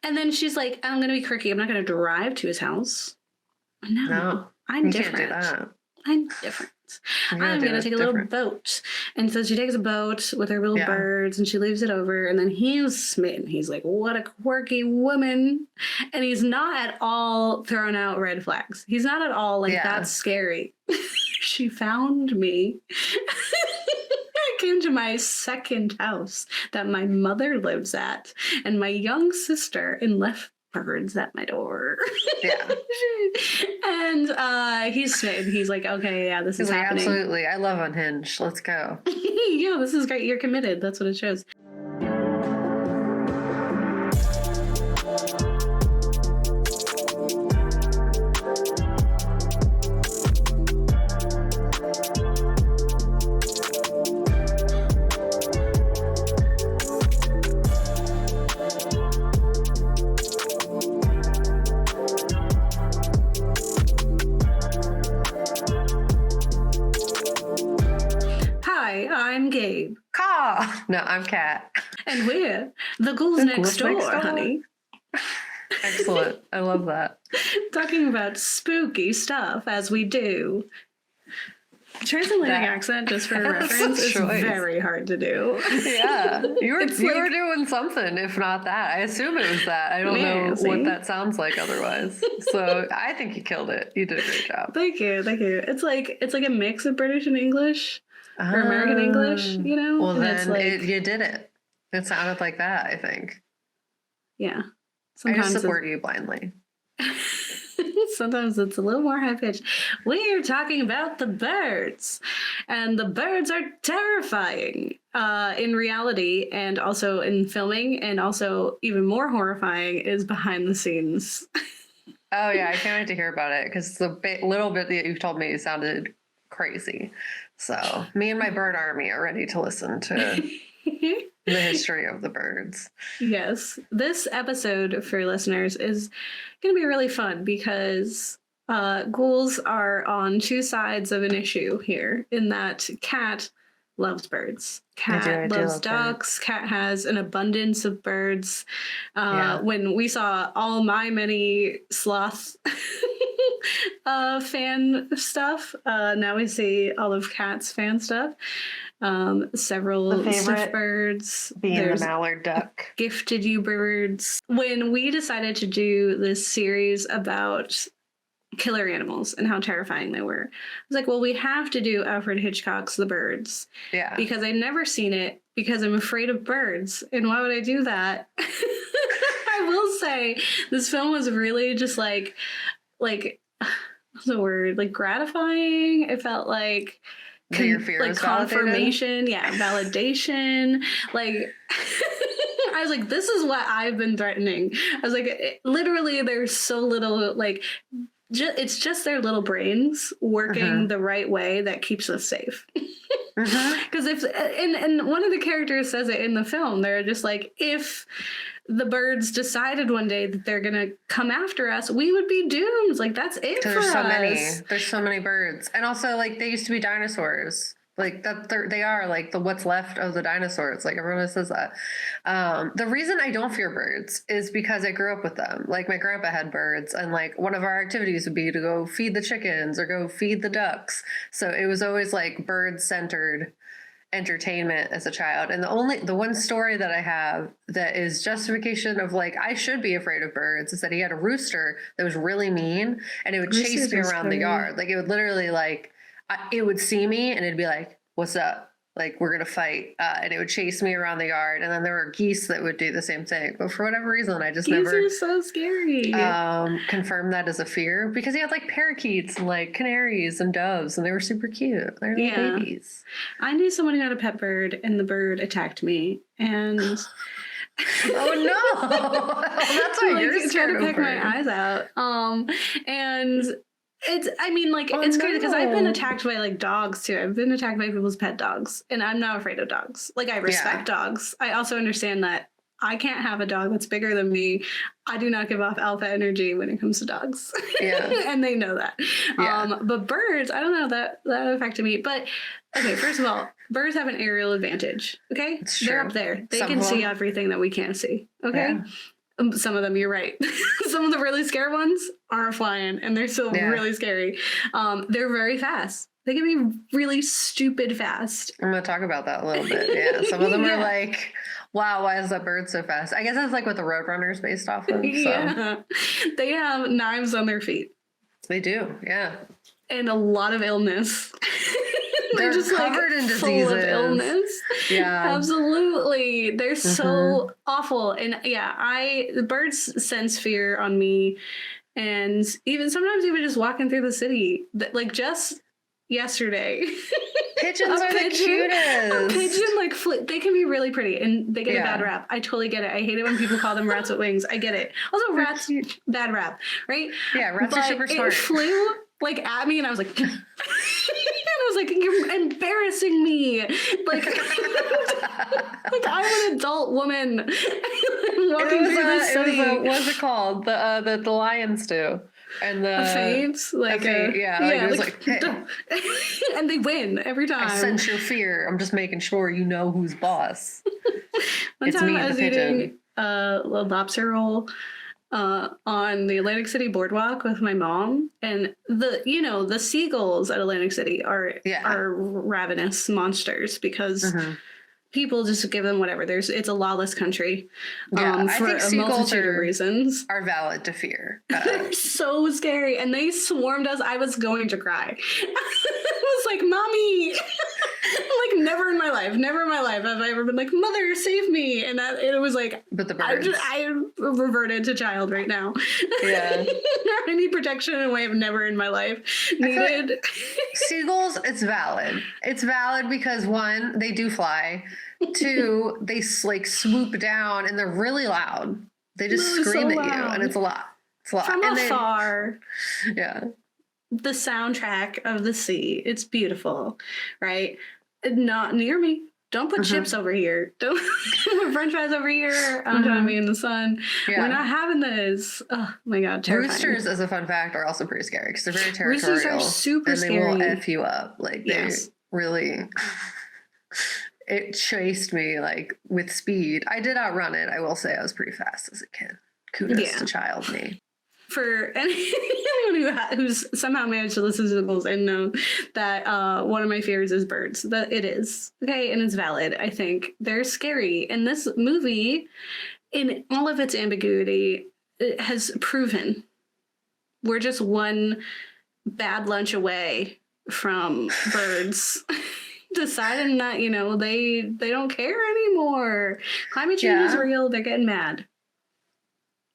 And then she's like, I'm going to be quirky. I'm not going to drive to his house. No, I'm different. Can't do that. I'm different. I'm going to take a little boat. And so she takes a boat with her little birds and she leaves it over. And then he's smitten. He's like, what a quirky woman. And he's not at all throwing out red flags. He's not at all like, that's scary. She found me. I came to my second house that my mother lives at. And my young sister and left birds at my door. Yeah. And he's smitten. He's like, okay, yeah, this is happening. Absolutely. I love Unhinged. Let's go. Yeah, this is great. You're committed. That's what it shows. I'm Gabe. Caw! No, I'm Kat. And we're the Ghouls next door, honey. Excellent. I love that. Talking about spooky stuff as we do. Translating accent just for reference is very hard to do. Yeah. You were doing something, if not that. I assume it was that. I don't know what that sounds like otherwise. So I think you killed it. You did a great job. Thank you. It's like a mix of British and English. Or American English, you know? Well, then you did it. It sounded like that, I think. Yeah. Sometimes I just support you blindly. Sometimes it's a little more high-pitched. We're talking about the birds. And the birds are terrifying in reality and also in filming. And also even more horrifying is behind the scenes. Oh, yeah. I can't wait to hear about it because the little bit that you've told me sounded crazy. So me and my bird army are ready to listen to the history of the birds. Yes. This episode for listeners is going to be really fun because ghouls are on two sides of an issue here in that Kat loves birds. Kat loves ducks. Kat has an abundance of birds. When we saw all my many sloth fan stuff, now we see all of Kat's fan stuff. Several stuffed birds. There's the mallard duck. Gifted you birds. When we decided to do this series about killer animals and how terrifying they were, I was like, well, we have to do Alfred Hitchcock's The Birds. Yeah. Because I'd never seen it because I'm afraid of birds. And why would I do that? I will say this film was really just like what's the word? Like gratifying. It felt like your fear like confirmation. Validated? Yeah, validation. Like I was like, this is what I've been threatening. I was like, literally, there's so little like. It's just their little brains working the right way that keeps us safe. Because and one of the characters says it in the film, they're just like, if the birds decided one day that they're gonna come after us, we would be doomed. Like that's it for us. There's so many birds, and also like they used to be dinosaurs. Like that, they are like the what's left of the dinosaurs. Like everyone says that. The reason I don't fear birds is because I grew up with them. Like my grandpa had birds, and like one of our activities would be to go feed the chickens or go feed the ducks. So it was always like bird-centered entertainment as a child. And the one story that I have that is justification of like I should be afraid of birds is that he had a rooster that was really mean, and it would chase me around the yard. Like it would literally like. It would see me and it'd be like, what's up? Like, we're going to fight. And it would chase me around the yard. And then there were geese that would do the same thing. But for whatever reason, I just never... Geese are so scary. Confirmed that as a fear. Because he had, like, parakeets and, like, canaries and doves. And they were super cute. They're little babies. I knew someone who had a pet bird, and the bird attacked me. And... Oh, no! That's why you're scared of birds. Trying to pick my eyes out. And... It's crazy because I've been attacked by like dogs too. I've been attacked by people's pet dogs, and I'm not afraid of dogs. Like I respect dogs. I also understand that I can't have a dog that's bigger than me. I do not give off alpha energy when it comes to dogs. Yeah. And they know that. Yeah. But birds, I don't know, that affected me. But okay, first of all, birds have an aerial advantage. Okay? They're up there. They can see everything that we can't see. Okay? Yeah. Some of them, you're right. Some of the really scary ones aren't flying, and they're still really scary. They're very fast. They can be really stupid fast. I'm going to talk about that a little bit. Yeah. Some of them are like, wow, why is that bird so fast? I guess that's like what the Roadrunner's based off of. So. Yeah. They have knives on their feet. They do. Yeah. And a lot of illness. They're just covered in diseases. Full of illness. Yeah. Absolutely. They're so awful. And the birds sense fear on me. And sometimes even just walking through the city, like just yesterday. Pigeons are the cutest. A pigeon, they can be really pretty and they get a bad rap. I totally get it. I hate it when people call them rats with wings. I get it. Also, rats, bad rap, right? Yeah, rats are super smart. It flew at me and I was like, and I was like, you're embarrassing me. Like, I'm an adult woman. Walking through the city. What's it called? The lions do. And the faves, hey. And they win every time. I sense your fear. I'm just making sure you know who's boss. One time I was eating a lobster roll on the Atlantic City boardwalk with my mom, and the seagulls at Atlantic City are ravenous monsters because people just give them whatever. It's a lawless country. I for think a multitude of reasons. Are valid to fear. They're so scary, and they swarmed us. I was going to cry. I was like, "Mommy!" Like never in my life have I ever been like, "Mother, save me!" And it was like, but the birds. I reverted to child right now. Yeah, I need protection in a way I've never in my life needed. Like seagulls, it's valid. It's valid because one, they do fly. Two, they like swoop down and they're really loud. They just scream at you, and it's a lot. It's a lot. From afar. Yeah. The soundtrack of the sea. It's beautiful, right? Not near me. Don't put chips over here. Don't put French fries over here. I'm trying to be in the sun. Yeah. We're not having this. Oh my God, terrifying. Roosters, as a fun fact, are also pretty scary because they're very territorial. Roosters are super scary. And they will F you up. Like, they really... It chased me, like, with speed. I did outrun it. I will say I was pretty fast as a kid. Kudos to child me. For anyone who's somehow managed to listen to the Ghouls and know that one of my fears is birds. That it is. Okay, and it's valid, I think. They're scary. And this movie, in all of its ambiguity, it has proven we're just one bad lunch away from birds deciding that, they don't care anymore. Climate change is real. They're getting mad.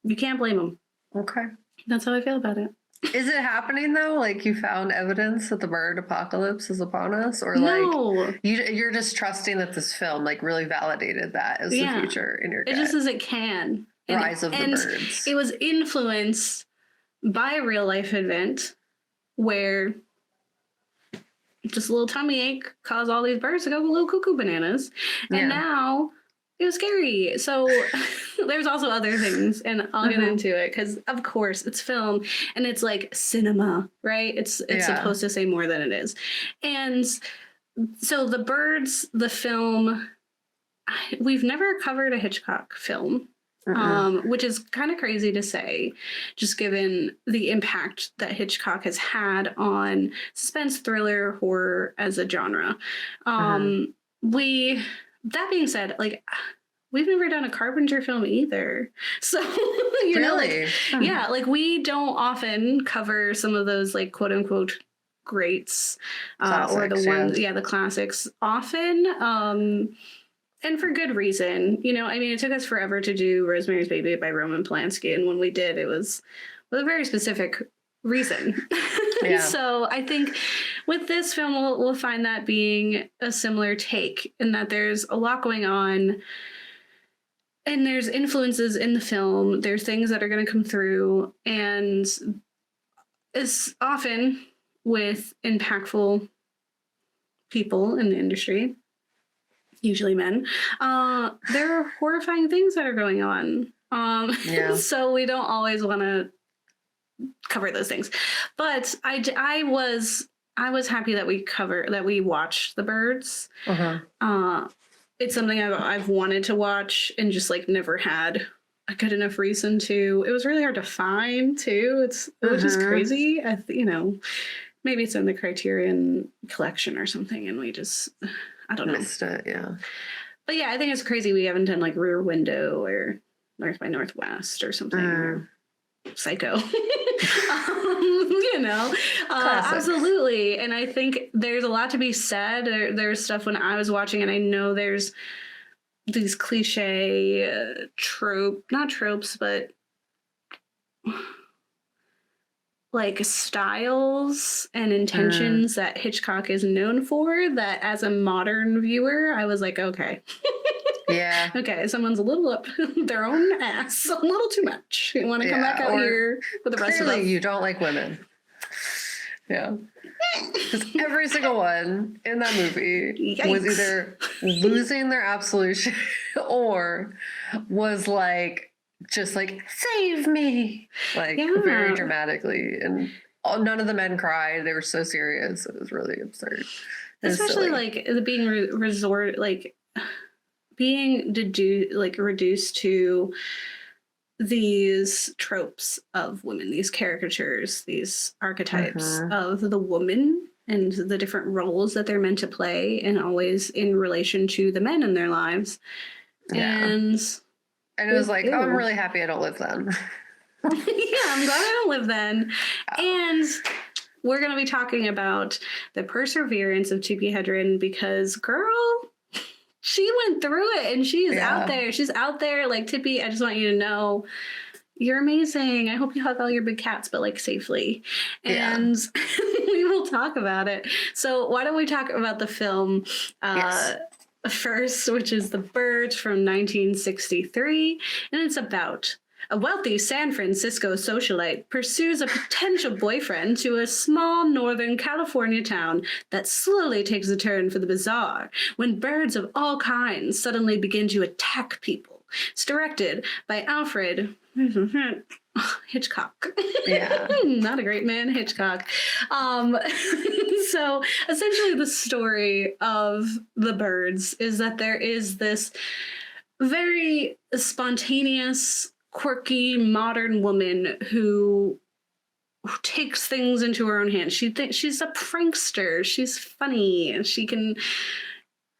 You can't blame them. Okay. That's how I feel about it. Is it happening though? Like you found evidence that the bird apocalypse is upon us, or like you're just trusting that this film like really validated that as the future in your gut? It just as it can. Rise of the birds. It was influenced by a real life event where just a little tummy ache caused all these birds to go a little cuckoo bananas, and now it was scary. So there's also other things, and I'll get into it because, of course, it's film and it's like cinema, right? It's supposed to say more than it is. And so The Birds, the film, we've never covered a Hitchcock film, which is kind of crazy to say, just given the impact that Hitchcock has had on suspense, thriller, horror as a genre. That being said, like, we've never done a Carpenter film either. So, you know, like, we don't often cover some of those, like, quote unquote greats, or the ones, the classics often. And for good reason. You know, I mean, it took us forever to do Rosemary's Baby by Roman Polanski. And when we did, it was with a very specific reason. So I think with this film, we'll find that being a similar take, in that there's a lot going on and there's influences in the film. There's things that are going to come through, and as often with impactful people in the industry, usually men, there are horrifying things that are going on. So we don't always want to cover those things, but I was happy that we watched The Birds. It's something I've wanted to watch and just like never had a good enough reason to. It was really hard to find too. Which is crazy. Maybe it's in the Criterion collection or something, and we just, I don't know. Missed it, yeah. But yeah, I think it's crazy we haven't done like Rear Window or North by Northwest or something. Or Psycho. Absolutely. And I think there's a lot to be said. There's stuff when I was watching, and I know there's these cliche not tropes, but like styles and intentions that Hitchcock is known for, that as a modern viewer, I was like, okay. Yeah. Okay, someone's a little up their own ass, a little too much. You want to come back out here with the rest of us? You don't like women. Yeah. Because every single one in that movie was either losing their absolution or was like, just like, save me, like very dramatically. And none of the men cried. They were so serious. It was really absurd. Especially like being reduced to these tropes of women, these caricatures, these archetypes of the woman and the different roles that they're meant to play, and always in relation to the men in their lives. Yeah. And it was like, oh, I'm really happy I don't live then. Yeah, I'm glad I don't live then. And we're going to be talking about the perseverance of Tippi Hedren, because, girl, she went through it, and she is out there. She's out there. Like, Tippi, I just want you to know, you're amazing. I hope you hug all your big cats, but like safely. And we will talk about it. So why don't we talk about the film first, which is The Birds from 1963. And it's about a wealthy San Francisco socialite pursues a potential boyfriend to a small northern California town that slowly takes a turn for the bizarre when birds of all kinds suddenly begin to attack people. It's directed by Alfred Hitchcock. Yeah. Not a great man, Hitchcock. So essentially the story of The Birds is that there is this very spontaneous, quirky, modern woman who takes things into her own hands. She thinks she's a prankster. She's funny.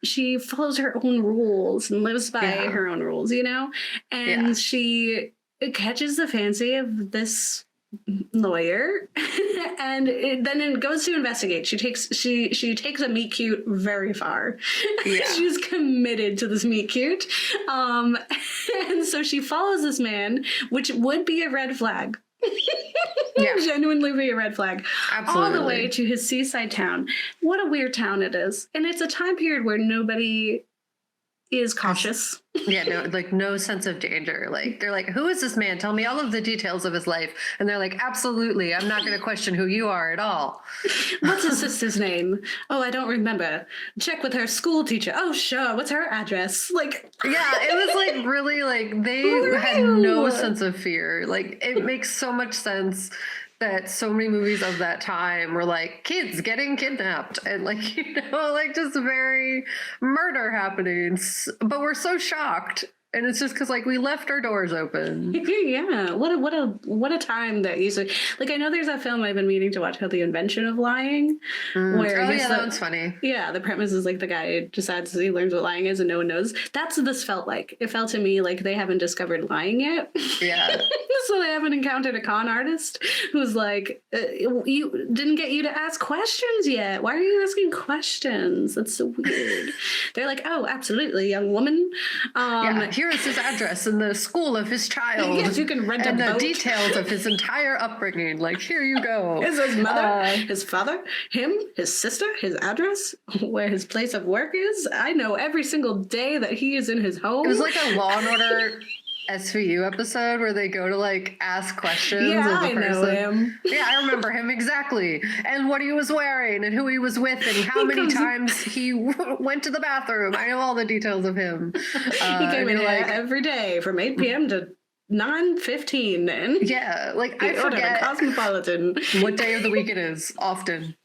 She follows her own rules and lives by her own rules, you know? And she catches the fancy of this lawyer and then it goes to investigate. She takes a meet cute very far. She's committed to this meet cute. And so she follows this man, which would be a red flag. Genuinely be a red flag. Absolutely. All the way to his seaside town. What a weird town it is. And it's a time period where nobody is cautious. No sense of danger. Like, they're like, who is this man? Tell me all of the details of his life. And they're like, absolutely, I'm not going to question who you are at all. What's his sister's name? Oh, I don't remember. Check with her school teacher. Oh, sure. What's her address? Like, it was like really like they had no sense of fear. Like, it makes so much sense that so many movies of that time were like kids getting kidnapped and like, like just very murder happening. But we're so shocked. And it's just because like we left our doors open. What a time that used to, like, I know there's that film I've been meaning to watch called The Invention of Lying. Where that one's funny. Yeah, the premise is like the guy decides he learns what lying is and no one knows. That's what this felt like. It felt to me like they haven't discovered lying yet. Yeah. So they haven't encountered a con artist who's like, you didn't get you to ask questions yet. Why are you asking questions? That's so weird. They're like, oh, absolutely, young woman. Here is his address and the school of his child. Yes, you can rent and the details of his entire upbringing. Like, here you go. Is his mother, his father, him, his sister, his address, where his place of work is. I know every single day that he is in his home. It was like a Law and Order SVU episode where they go to like ask questions of the person. I know him. Yeah, I remember him exactly, and what he was wearing, and who he was with, and how many times he went to the bathroom. I know all the details of him. He came in like every day from 8 p.m. to 9:15, and like I forget Cosmopolitan what day of the week it is often.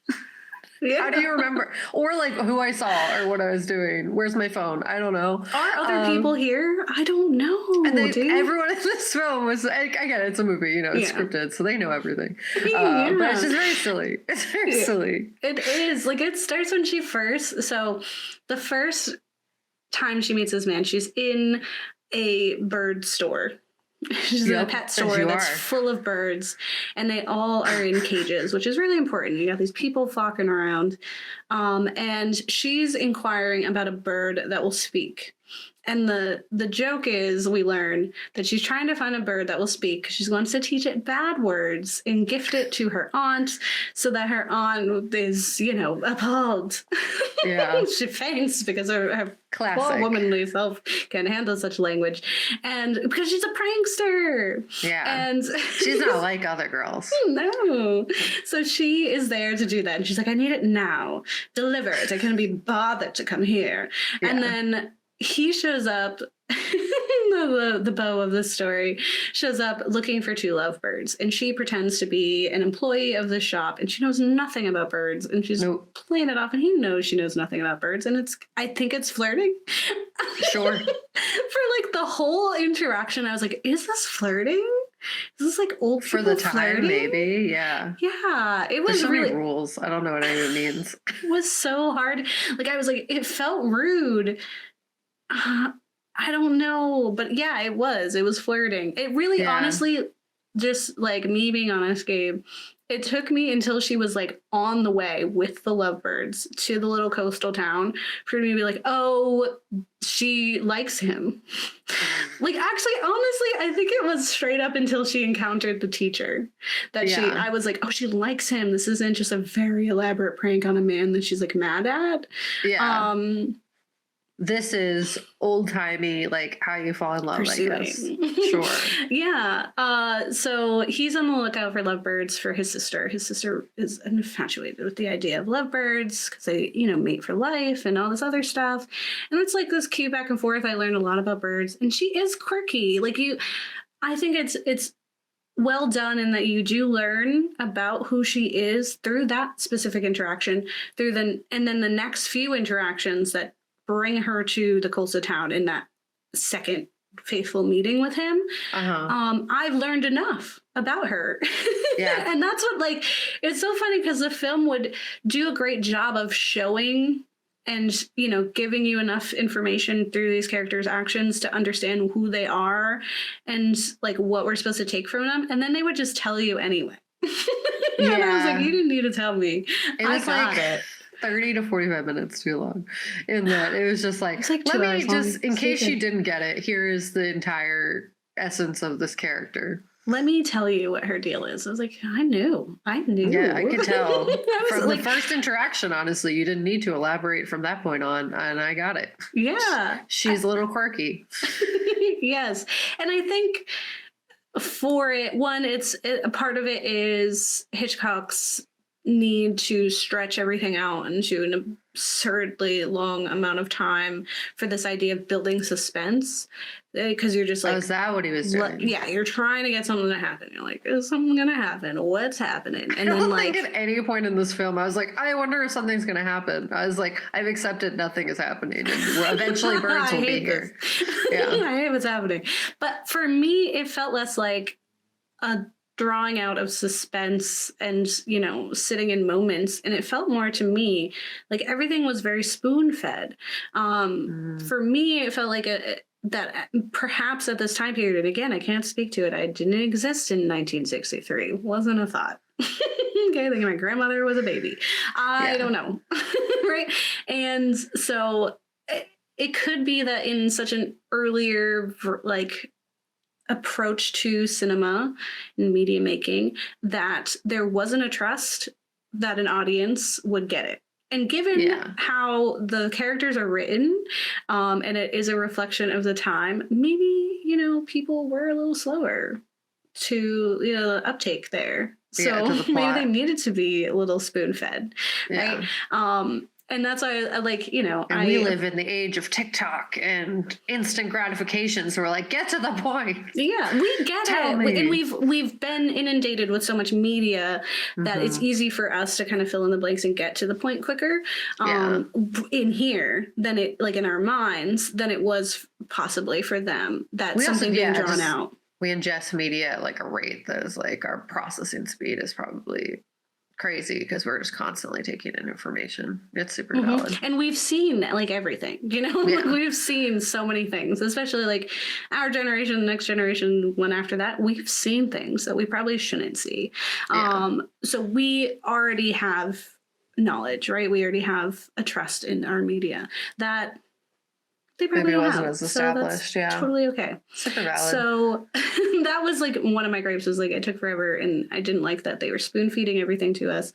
Yeah. How do you remember? Or like who I saw or what I was doing. Where's my phone? I don't know. Are other people here? I don't know. And dude. everyone in this film was, I get it, it's a movie, you know, it's Yeah. scripted, so they know everything. Yeah. But it's just very silly. It's very silly. It is. Like, it starts when she first, so the first time she meets this man, she's in a bird store. She's in a pet store that's full of birds, and they all are in cages, which is really important. You got these people flocking around, and she's inquiring about a bird that will speak. And the joke is, we learn that she's trying to find a bird that will speak because she wants to teach it bad words and gift it to her aunt so that her aunt is, appalled. Yeah. She faints because her Classic. poor womanly self can't handle such language. And because she's a prankster. Yeah. And she's not like other girls. No. So she is there to do that. And she's like, I need it now. Deliver it. I can't be bothered to come here. Yeah. And then he shows up, the beau of the story shows up looking for two lovebirds, and she pretends to be an employee of the shop, and she knows nothing about birds, and she's playing it off, and he knows she knows nothing about birds, and I think it's flirting. Sure. For like the whole interaction, I was like, is this flirting? Is this like old for the time flirting? Maybe? Yeah. Yeah. It was There's so really many rules. I don't know what any of it means. It was so hard. Like, I was like, it felt rude. I don't know, but yeah, it was flirting. It really, honestly, just like me being honest, Gabe, it took me until she was like on the way with the lovebirds to the little coastal town for me to be like, oh, she likes him. Like, actually, honestly, I think it was straight up until she encountered the teacher that I was like, oh, she likes him. This isn't just a very elaborate prank on a man that she's like mad at. Yeah. This is old-timey, like how you fall in love, pursuing. I guess. Sure. Yeah. So he's on the lookout for lovebirds for his sister. His sister is infatuated with the idea of lovebirds because they, mate for life and all this other stuff. And it's like this cute back and forth. I learned a lot about birds, and she is quirky. Like, I think it's well done in that you do learn about who she is through that specific interaction, and then the next few interactions that bring her to the coastal town in that second faithful meeting with him. I've learned enough about her. Yeah. And that's what, like, it's so funny because the film would do a great job of showing and, giving you enough information through these characters' actions to understand who they are and like what we're supposed to take from them. And then they would just tell you anyway. And I was like, you didn't need to tell me. I got it. 30 to 45 minutes too long in that it was just like let me just, in case you didn't get it, here is the entire essence of this character. Let me tell you what her deal is. I was like, I knew. Yeah, I could tell from the first interaction. Honestly, you didn't need to elaborate from that point on, and I got it. Yeah. She's a little quirky. Yes. And I think for it, a part of it is Hitchcock's need to stretch everything out into an absurdly long amount of time for this idea of building suspense, because you're just like, is that what he was doing? Yeah, you're trying to get something to happen. You're like, is something gonna happen? What's happening? And then, like, at any point in this film I was like, I wonder if something's gonna happen. I was like, I've accepted nothing is happening, and eventually birds will be here. Yeah. I hate what's happening. But for me, it felt less like a drawing out of suspense and, sitting in moments. And it felt more to me like everything was very spoon-fed. For me, it felt like that perhaps at this time period, and again, I can't speak to it, I didn't exist in 1963. Wasn't a thought. Okay, I think my grandmother was a baby. I don't know. Right? And so it could be that in such an earlier, like, approach to cinema and media making, that there wasn't a trust that an audience would get it. And given how the characters are written, and it is a reflection of the time, maybe, people were a little slower to, uptake there. So maybe they needed to be a little spoon-fed, right? And that's why I like, And we live in the age of TikTok and instant gratification. So we're like, get to the point. Yeah, we get Tell it. me. And we've been inundated with so much media that it's easy for us to kind of fill in the blanks and get to the point quicker in here than it, like in our minds, than it was possibly for them. That something being drawn out. We ingest media at like a rate that is like our processing speed is probably crazy because we're just constantly taking in information. It's super valid. And we've seen like everything, like, we've seen so many things, especially like our generation, the next generation, one after that. We've seen things that we probably shouldn't see. So we already have knowledge, right? We already have a trust in our media that they probably maybe wasn't have. as established. So that's totally okay. Super valid. So that was like one of my gripes, was like it took forever, and I didn't like that they were spoon feeding everything to us,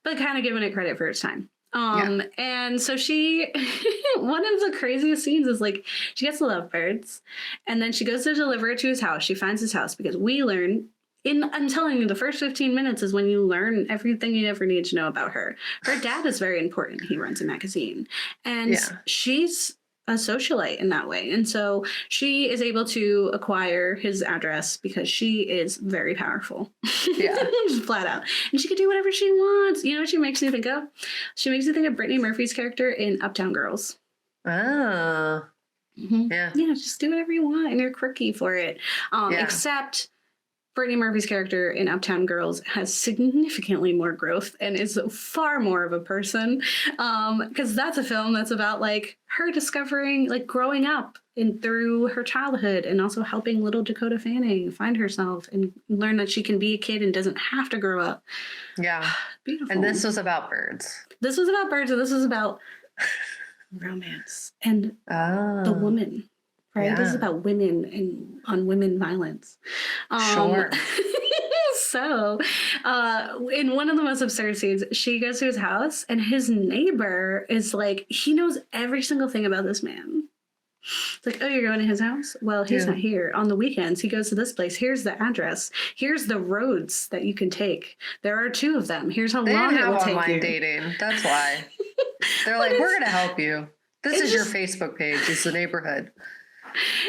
but kind of giving it credit for its time. And so she, one of the craziest scenes is like she gets the lovebirds, and then she goes to deliver it to his house. She finds his house because we learn. I'm telling you, the first 15 minutes is when you learn everything you ever need to know about her. Her dad is very important. He runs a magazine, and she's a socialite in that way. And so she is able to acquire his address because she is very powerful. Just flat out. And she can do whatever she wants. You know what she makes me think of? She makes me think of Brittany Murphy's character in Uptown Girls. Oh. Yeah, just do whatever you want, and you're quirky for it. Except Brittany Murphy's character in Uptown Girls has significantly more growth and is far more of a person, because that's a film that's about like her discovering, like growing up through her childhood, and also helping little Dakota Fanning find herself and learn that she can be a kid and doesn't have to grow up. Yeah. Beautiful. And this was about birds. This was about birds, and this was about romance and the woman. Right, this is about women and on women violence. Sure. So, in one of the most absurd scenes, she goes to his house, and his neighbor is like, he knows every single thing about this man. It's like, oh, you're going to his house? Well, he's not here. On the weekends, he goes to this place. Here's the address. Here's the roads that you can take. There are 2 of them. Here's how long it will take you. Online dating. That's why. They're like, we're going to help you. This is your Facebook page. It's the neighborhood.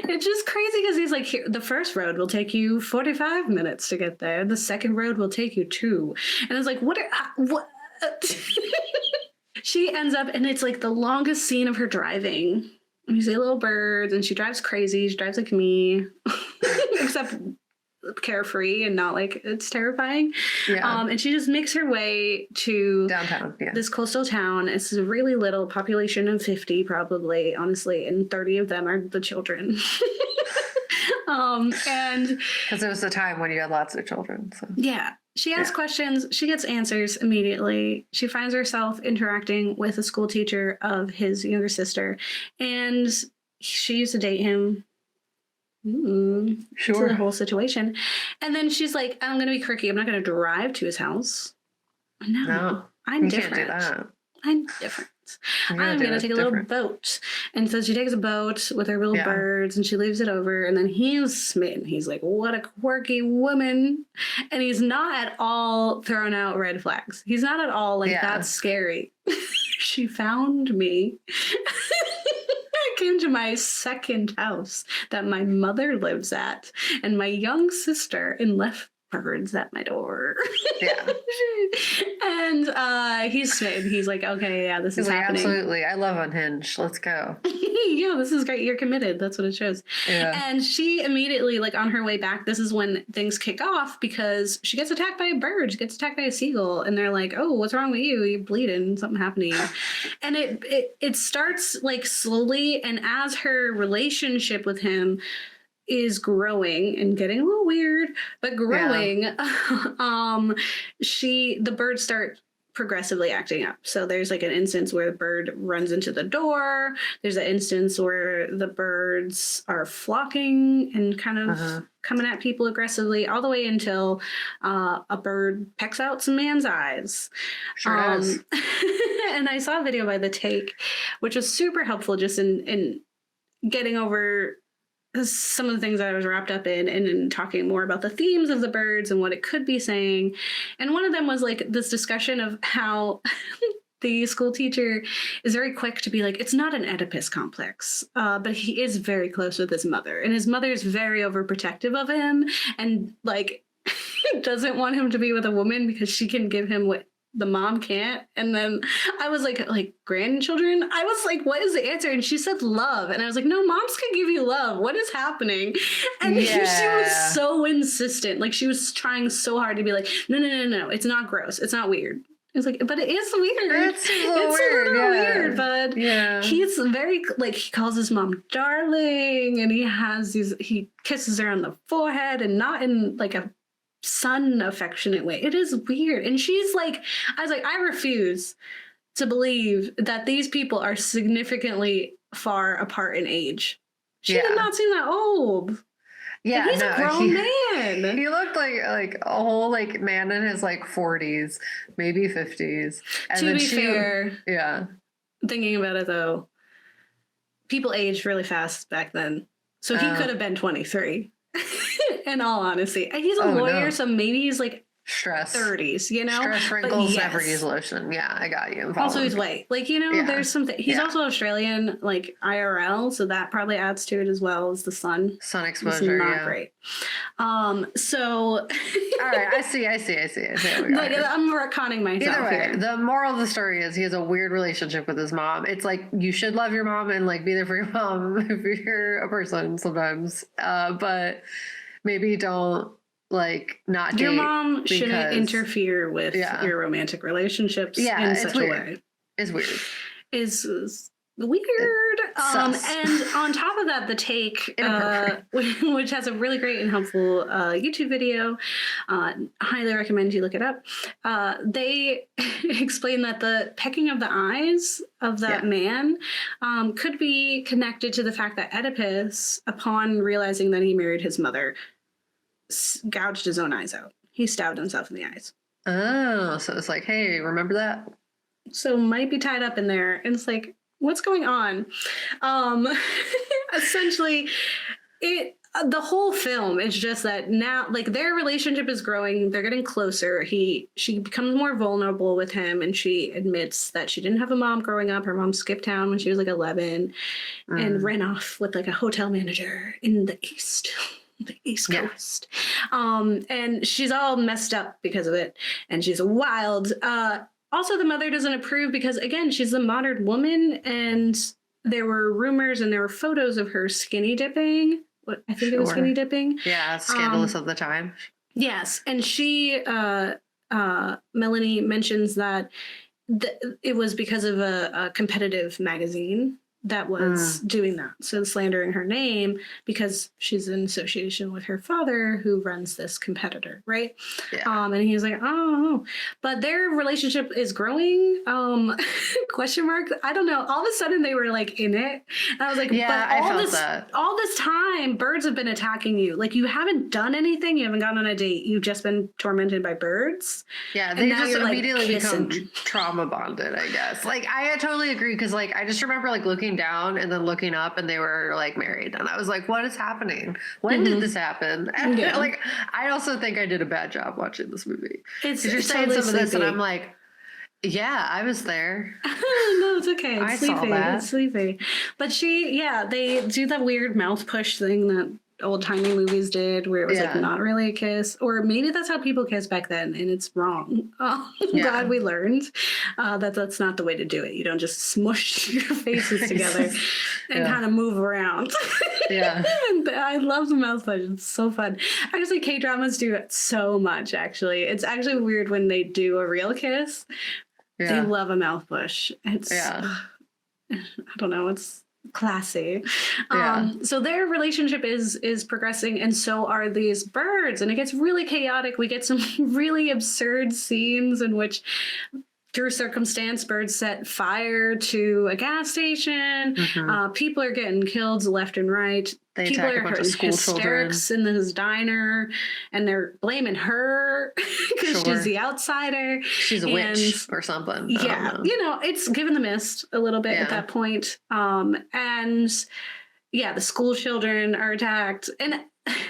It's just crazy because he's like, here, the first road will take you 45 minutes to get there. The second road will take you 2. And it's like, what? She ends up, and it's like the longest scene of her driving. And you see little birds, and she drives crazy. She drives like me, except carefree and not like it's terrifying. And she just makes her way to downtown, this coastal town. It's a really little population of 50 probably, honestly, and 30 of them are the children. And because it was the time when you had lots of children. So she asks questions, she gets answers immediately. She finds herself interacting with a school teacher of his younger sister, and she used to date him. Sure. The whole situation. And then she's like, I'm going to be quirky. I'm not going to drive to his house. No, I'm different. Can't do that. I'm different. I'm going to take a little boat. And so she takes a boat with her little birds, and she leaves it over. And then he's smitten. He's like, what a quirky woman. And he's not at all throwing out red flags. He's not at all like, that's scary. She found me. Came to my second house that my mother lives at, and my young sister, and left birds at my door. And he's smitten. He's like, okay, this is happening. Absolutely. I love Unhinged. Let's go. This is great. You're committed. That's what it shows. And she immediately, like on her way back, this is when things kick off, because she gets attacked by a bird. She gets attacked by a seagull, and they're like, oh, what's wrong with you? You're bleeding. Something happened to you. And it starts like slowly, and as her relationship with him is growing and getting a little weird, but growing, the birds start progressively acting up. So there's like an instance where the bird runs into the door. There's an instance where the birds are flocking and kind of coming at people aggressively, all the way until a bird pecks out some man's eyes. Sure does. And I saw a video by The Take, which was super helpful just in getting over some of the things that I was wrapped up in, and in talking more about the themes of the birds and what it could be saying. And one of them was like this discussion of how the school teacher is very quick to be like, it's not an Oedipus complex, but he is very close with his mother, and his mother is very overprotective of him, and like doesn't want him to be with a woman because she can give him what the mom can't. And then I was like grandchildren. I was like, what is the answer? And she said love, and I was like, no, moms can give you love. What is happening? And she was so insistent. Like she was trying so hard to be like, no, it's not gross, it's not weird. It's like, but it is weird. It's a little weird, but he's very like, he calls his mom darling, and he kisses her on the forehead, and not in like a son affectionate way. It is weird. And she's like, I was like, I refuse to believe that these people are significantly far apart in age. She did not seem that old. Yeah, he's a grown man. He looked like a whole like man in his like 40s, maybe 50s. And to be fair, yeah. Thinking about it though, people aged really fast back then, so he could have been 23. In all honesty, he's a lawyer, so maybe he's like stress 30s, you know. Stress wrinkles never use lotion. Yeah, I got you. Also, he's white. Like, you know, there's something. He's also Australian, like IRL, so that probably adds to it as well as the sun. Sun exposure. It's not great. So. All right, I see. Like, I'm retconning myself. Either way, here. The moral of the story is he has a weird relationship with his mom. It's like you should love your mom and like be there for your mom if you're a person sometimes, but maybe don't. Like not your mom shouldn't interfere with your romantic relationships in such a way. It's weird. Is weird. And on top of that, the take, which has a really great and helpful YouTube video, highly recommend you look it up. They explain that the pecking of the eyes of that man could be connected to the fact that Oedipus, upon realizing that he married his mother, gouged his own eyes out. He stabbed himself in the eyes. Oh, so it's like, hey, remember that? So might be tied up in there. And it's like, what's going on? Essentially, the whole film is just that now, like, their relationship is growing. They're getting closer. She becomes more vulnerable with him, and she admits that she didn't have a mom growing up. Her mom skipped town when she was like 11 and ran off with like a hotel manager in the East. The East Coast. And she's all messed up because of it, and she's wild. Also, the mother doesn't approve because, again, she's a modern woman, and there were rumors and there were photos of her skinny dipping. I think it was skinny dipping. Yeah, scandalous of the time. Yes, and she, Melanie, mentions that it was because of a competitive magazine that was doing that. So slandering her name because she's in association with her father who runs this competitor, right? Yeah. And he's like, oh, but their relationship is growing, question mark. I don't know. All of a sudden they were like in it. And I was like, but all this time birds have been attacking you. Like you haven't done anything. You haven't gone on a date. You've just been tormented by birds. Yeah. They just immediately become trauma bonded, I guess. Like I totally agree. Cause like, I just remember like looking down and then looking up and they were like married and I was like, what is happening? When did this happen? And like I also think I did a bad job watching this movie. You're saying some of this and I'm like, yeah, I was there. No, it's okay. It's sleepy. Saw that. It's sleepy. But they do that weird mouth push thing that old-timey movies did where it was like not really a kiss, or maybe that's how people kiss back then and it's wrong. Glad we learned that that's not the way to do it. You don't just smush your faces together and kind of move around. And I love the mouth push. It's so fun. Actually, K-dramas do it so much, actually. It's actually weird when they do a real kiss. They love a mouth push. It's I don't know, it's classy. So their relationship is progressing, and so are these birds, and it gets really chaotic. We get some really absurd scenes in which, through circumstance, birds set fire to a gas station. People are getting killed left and right. People are having hysterics in this diner, and they're blaming her because she's the outsider. She's a witch or something. Yeah, it's given the mist a little bit at that point. And the school children are attacked, and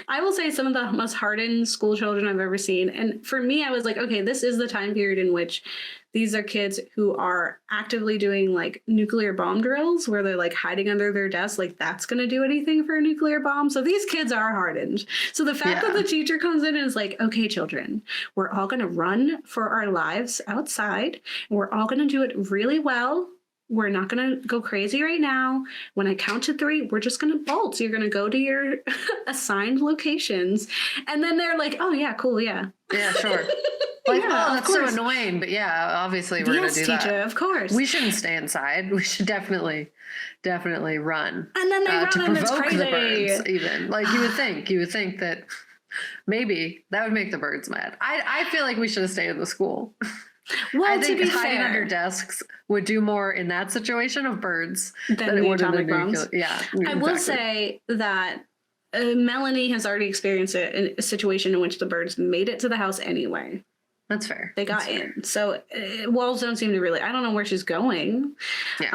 I will say some of the most hardened school children I've ever seen. And for me, I was like, okay, this is the time period in which these are kids who are actively doing like nuclear bomb drills where they're like hiding under their desk. Like that's going to do anything for a nuclear bomb. So these kids are hardened. So the fact that the teacher comes in and is like, okay, children, we're all going to run for our lives outside. And we're all going to do it really well. We're not going to go crazy right now. When I count to 3, we're just going to bolt. You're going to go to your assigned locations. And then they're like, oh, yeah, cool. Yeah. Yeah, sure. Like, yeah, oh, that's so annoying. But yeah, obviously we're going to do teacher, that. Of course. We shouldn't stay inside. We should definitely run. And then they run to and it's provoke crazy. the birds even. Like you would think that maybe that would make the birds mad. I feel like we should have stayed in the school. Well, I think to be hiding fair, under desks would do more in that situation of birds than it the would in atomic bombs. Yeah, I will say that Melanie has already experienced a situation in which the birds made it to the house anyway. That's fair. They got in. So walls don't seem to really, I don't know where she's going. Yeah.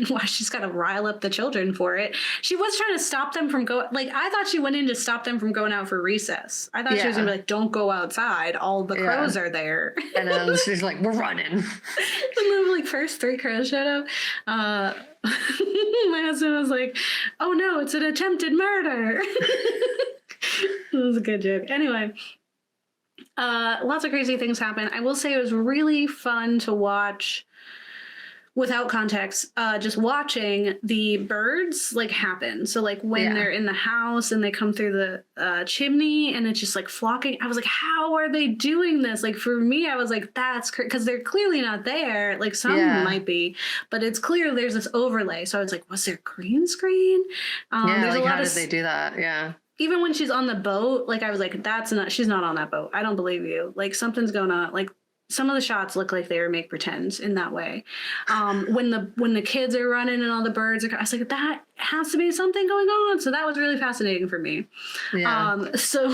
Why she's got to rile up the children for it. She was trying to stop them from going, like, I thought she went in to stop them from going out for recess. I thought she was going to be like, don't go outside. All the crows are there. And then she's like, we're running. And then, like, first 3 crows showed up. My husband was like, oh no, it's an attempted murder. It was a good joke. Anyway. Lots of crazy things happen. I will say it was really fun to watch without context, just watching the birds like happen. So like when they're in the house and they come through the chimney and it's just like flocking. I was like, how are they doing this? Like for me, I was like, that's because they're clearly not there. Like some might be, but it's clear there's this overlay. So I was like, was there green screen? There's like a lot how of did they do that? Yeah. Even when she's on the boat, like I was like, she's not on that boat. I don't believe you. Like something's going on. Like some of the shots look like they were make pretends in that way. When the kids are running and all the birds are, I was like, that has to be something going on. So that was really fascinating for me. Yeah. So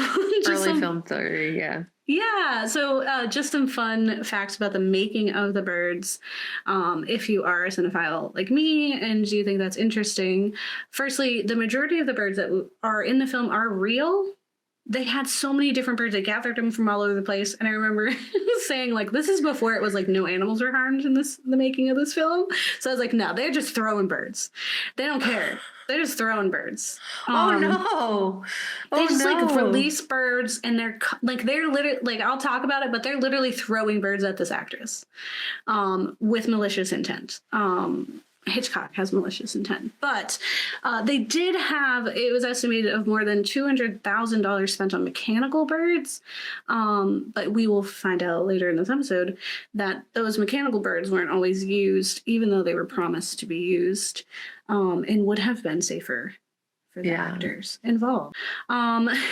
just early film theory. Yeah. Yeah, so just some fun facts about the making of the birds. If you are a cinephile like me and you think that's interesting, firstly, the majority of the birds that are in the film are real. They had so many different birds. They gathered them from all over the place. And I remember saying, like, this is before it was like no animals were harmed in the making of this film. So I was like, no, they're just throwing birds. They don't care. They're just throwing birds. Oh no! They just like release birds, and they're literally like, I'll talk about it, but they're literally throwing birds at this actress, with malicious intent. Hitchcock has malicious intent, but they did have, it was estimated of more than $200,000 spent on mechanical birds. But we will find out later in this episode that those mechanical birds weren't always used, even though they were promised to be used, and would have been safer for the actors involved.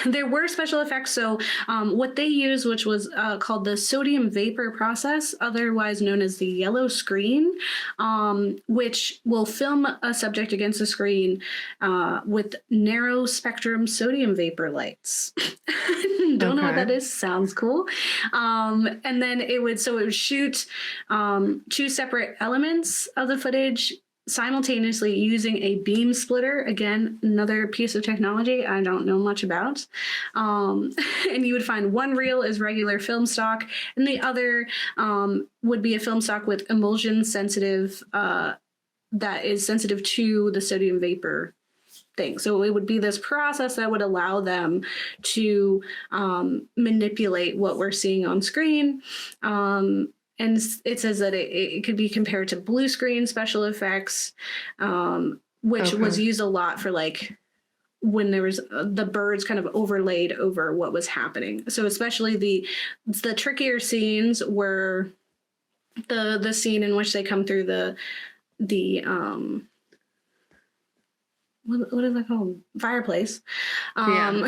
There were special effects. So what they used, which was called the sodium vapor process, otherwise known as the yellow screen, which will film a subject against the screen with narrow spectrum sodium vapor lights. Don't know what that is. Sounds cool. And then it would shoot 2 separate elements of the footage simultaneously using a beam splitter. Again, another piece of technology I don't know much about. And you would find one reel is regular film stock, and the other would be a film stock with emulsion sensitive, that is sensitive to the sodium vapor thing. So it would be this process that would allow them to manipulate what we're seeing on screen. And it says that it could be compared to blue screen special effects, which was used a lot for like when there was the birds kind of overlaid over what was happening. So especially the trickier scenes were the scene in which they come through the what is that called? Fireplace. When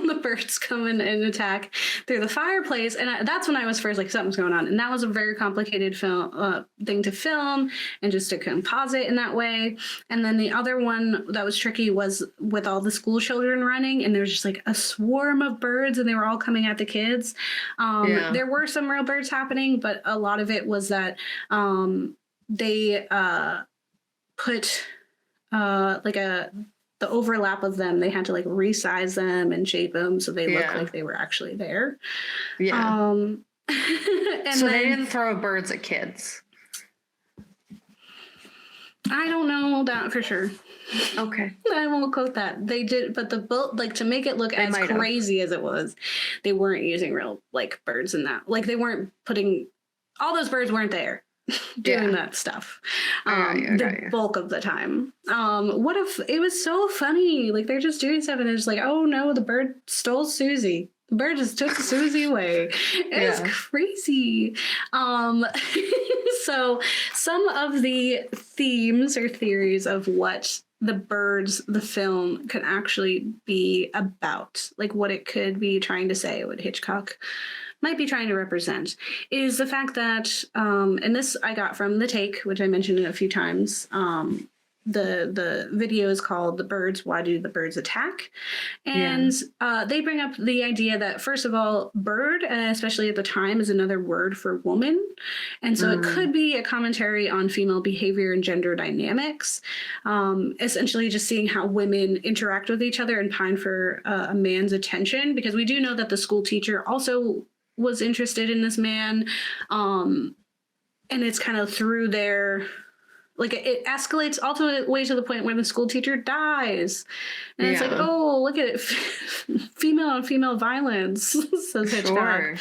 the birds come in and attack through the fireplace. And that's when I was first like, something's going on. And that was a very complicated thing to film and just to composite in that way. And then the other one that was tricky was with all the school children running, and there was just like a swarm of birds and they were all coming at the kids. There were some real birds happening, but a lot of it was that they put like a the overlap of them, they had to like resize them and shape them so they look like they were actually there. Yeah. And so they didn't throw birds at kids. I don't know that for sure. Okay. I won't quote that. They did, but like to make it look as crazy as it was, they weren't using real like birds in that. Like they weren't putting all those birds weren't there doing that stuff. The bulk of the time. What if it was so funny? Like they're just doing stuff and it's like, oh no, the bird stole Susie. The bird just took Susie away. It's crazy. So some of the themes or theories of what the birds, the film, could actually be about, like what it could be trying to say, what Hitchcock might be trying to represent, is the fact that, and this I got from The Take, which I mentioned a few times. The video is called "The Birds, Why Do the Birds Attack?" And they bring up the idea that, first of all, bird, especially at the time, is another word for woman. And so it could be a commentary on female behavior and gender dynamics, essentially just seeing how women interact with each other and pine for a man's attention, because we do know that the school teacher also was interested in this man. And it's kind of through their... Like it escalates all the way to the point where the school teacher dies. And it's like, oh, look at it. Female on female violence, says Hitchcock.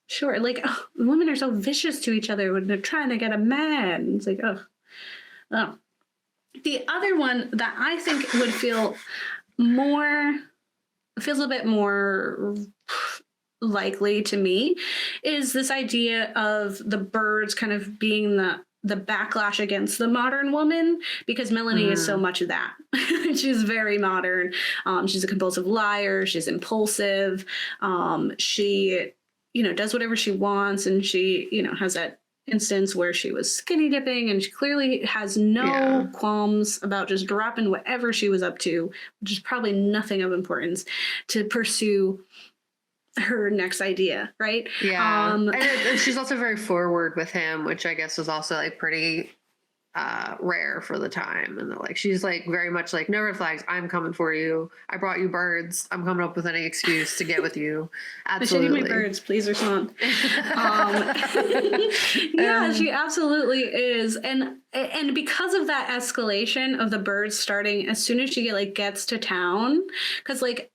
Sure. Like, oh, women are so vicious to each other when they're trying to get a man. It's like, oh. The other one that I think would feels a bit more likely to me is this idea of the birds kind of being the backlash against the modern woman, because Melanie is so much of that. She's very modern. She's a compulsive liar. She's impulsive. She, does whatever she wants. And she, has that instance where she was skinny dipping, and she clearly has no qualms about just dropping whatever she was up to, which is probably nothing of importance, to pursue her next idea, right? Yeah. And she's also very forward with him, which I guess was also like pretty rare for the time. And like she's like very much like, no red flags, I'm coming for you. I brought you birds. I'm coming up with any excuse to get with you. Absolutely. I should eat my birds, please, or something. Yeah, she absolutely is. And because of that escalation of the birds starting as soon as she gets to town, because like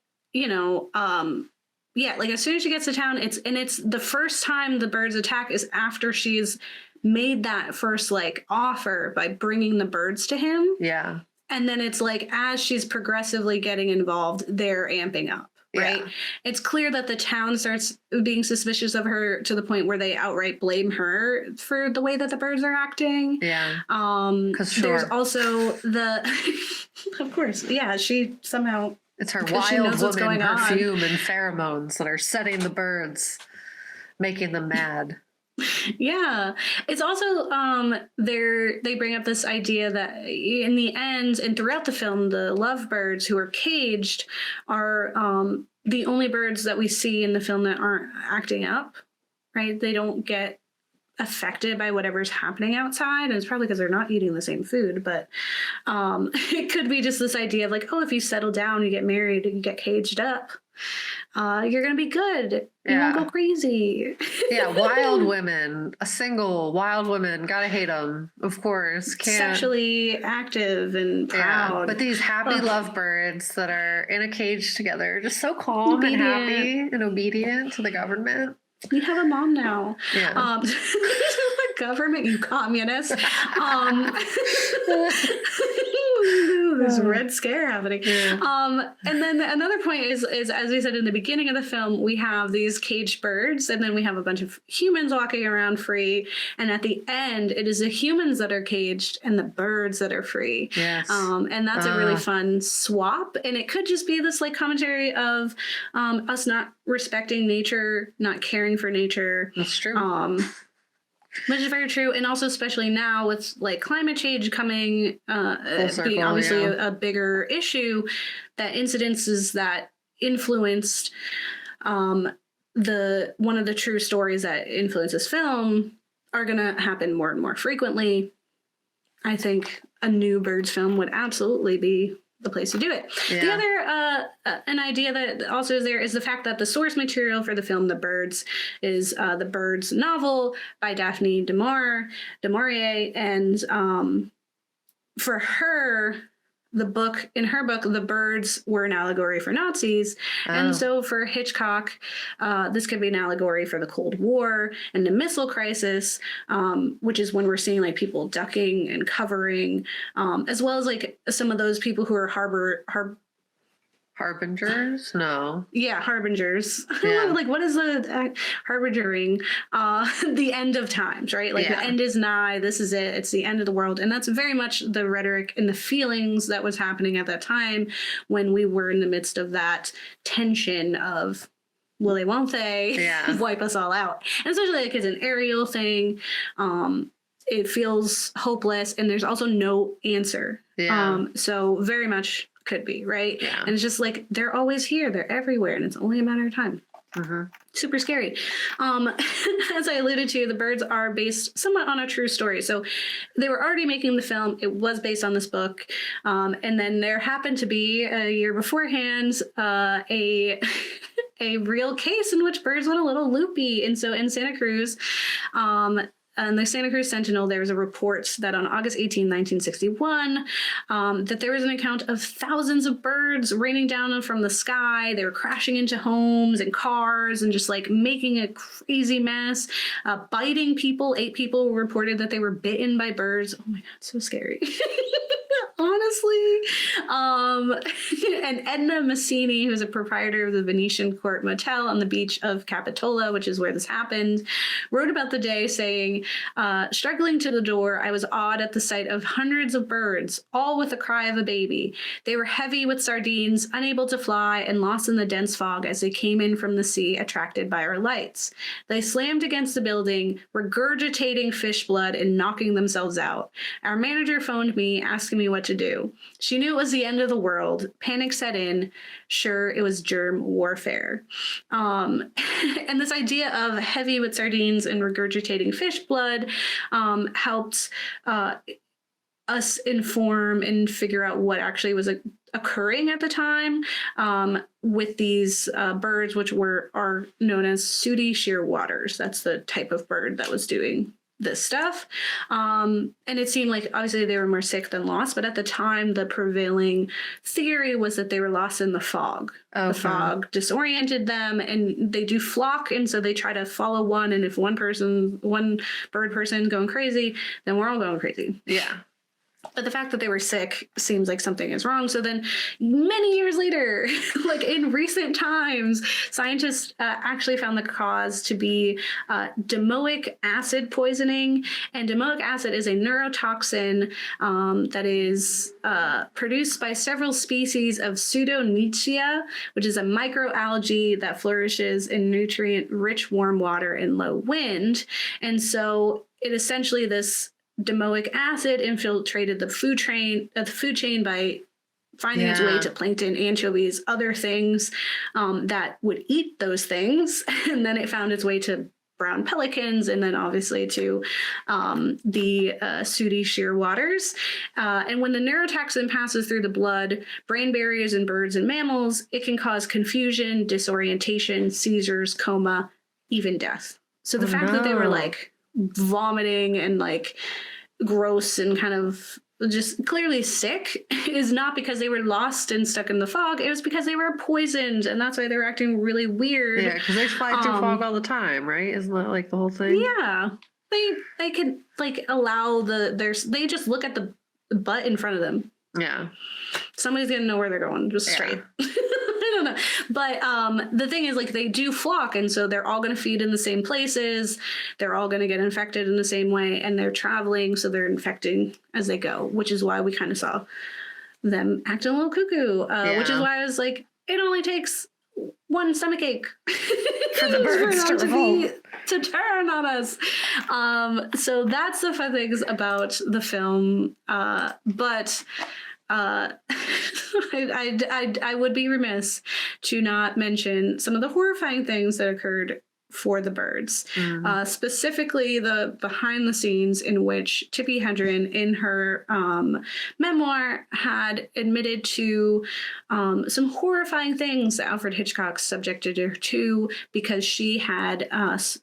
as soon as she gets to town, it's the first time the birds attack is after she's made that first offer by bringing the birds to him. Yeah. And then it's like, as she's progressively getting involved, they're amping up, right? Yeah. It's clear that the town starts being suspicious of her to the point where they outright blame her for the way that the birds are acting. Yeah. There's also of course, yeah, she somehow... It's her wild woman perfume and pheromones that are setting the birds, making them mad. Yeah. It's also they bring up this idea that in the end and throughout the film, the lovebirds who are caged are the only birds that we see in the film that aren't acting up, right? They don't get affected by whatever's happening outside, and it's probably because they're not eating the same food, but it could be just this idea of like, oh, if you settle down, you get married, and you get caged up, you're gonna be good. You won't go crazy. Yeah, wild women, a single wild woman, gotta hate them, of course. Sexually active and proud. Yeah, but these happy lovebirds that are in a cage together, just so calm and happy and obedient to the government. You have a mom now. Yeah. The government, you communist. There's a red scare happening. Yeah. And then another point is, as we said in the beginning of the film, we have these caged birds, and then we have a bunch of humans walking around free. And at the end, it is the humans that are caged and the birds that are free. Yes. And that's a really fun swap. And it could just be this commentary of us not respecting nature, not caring for nature. That's true. Which is very true, and also especially now with climate change coming, being obviously a bigger issue, that incidences that influenced one of the true stories that influences film are going to happen more and more frequently. I think a new Birds film would absolutely be the place to do it. Yeah. The other an idea that also is there is the fact that the source material for the film The Birds is the Birds novel by Daphne du Maurier, and for her, in her book, the birds were an allegory for Nazis. And so for Hitchcock, this could be an allegory for the Cold War and the missile crisis, which is when we're seeing like people ducking and covering, as well as like some of those people who are Harbingers? No. Yeah, harbingers. Yeah. Like, what is the harbingering? The end of times, right? Like, the end is nigh. This is it. It's the end of the world. And that's very much the rhetoric and the feelings that was happening at that time when we were in the midst of that tension of, will they, won't they wipe us all out? And especially like it's an aerial thing. It feels hopeless, and there's also no answer. Yeah. So very much could be, right? Yeah. And it's just like, they're always here, they're everywhere, and it's only a matter of time. Super scary. As I alluded to, The Birds are based somewhat on a true story. So they were already making the film. It was based on this book. And then there happened to be a year beforehand, a real case in which birds went a little loopy. And so in Santa Cruz, and the Santa Cruz Sentinel, there was a report that on August 18, 1961, that there was an account of thousands of birds raining down from the sky. They were crashing into homes and cars and just like making a crazy mess, biting people. 8 people reported that they were bitten by birds. Oh my God, so scary. Honestly. And Edna Massini, who's a proprietor of the Venetian Court Motel on the beach of Capitola, which is where this happened, wrote about the day saying, struggling to the door, I was awed at the sight of hundreds of birds, all with the cry of a baby. They were heavy with sardines, unable to fly, and lost in the dense fog as they came in from the sea, attracted by our lights. They slammed against the building, regurgitating fish blood and knocking themselves out. Our manager phoned me, asking me what to do. She knew it was the end of the world. Panic set in. Sure, it was germ warfare. And this idea of heavy with sardines and regurgitating fish blood helped us inform and figure out what actually was occurring at the time with these birds, which are known as sooty shearwaters. That's the type of bird that was doing this stuff. And it seemed like obviously they were more sick than lost, but at the time the prevailing theory was that they were lost in the fog. Okay. The fog disoriented them, and they do flock, and so they try to follow one, and if one bird person going crazy, then we're all going crazy. Yeah. But the fact that they were sick seems like something is wrong. So then many years later, like in recent times, scientists actually found the cause to be domoic acid poisoning. And domoic acid is a neurotoxin that is produced by several species of Pseudonychia, which is a microalgae that flourishes in nutrient-rich warm water and low wind. And so it essentially, this domoic acid infiltrated the food chain by finding its way to plankton, anchovies, other things that would eat those things. And then it found its way to brown pelicans, and then obviously to the sooty shearwaters. And when the neurotoxin passes through the blood, brain barriers in birds and mammals, it can cause confusion, disorientation, seizures, coma, even death. So the fact that they were like vomiting and like gross and kind of just clearly sick is not because they were lost and stuck in the fog. It was because they were poisoned, and that's why they were acting really weird. Yeah, because they fly through fog all the time, right? Isn't that like the whole thing? Yeah, they could like allow they just look at the butt in front of them. Yeah, somebody's gonna know where they're going, just straight. I don't know. But the thing is, like, they do flock, and so they're all going to feed in the same places. They're all going to get infected in the same way, and they're traveling, so they're infecting as they go, which is why we kind of saw them acting a little cuckoo, which is why I was like, it only takes one stomachache for the birds to turn on us. So that's the fun things about the film. But I would be remiss to not mention some of the horrifying things that occurred for the birds, specifically the behind the scenes in which Tippi Hedren in her memoir had admitted to some horrifying things that Alfred Hitchcock subjected her to because she had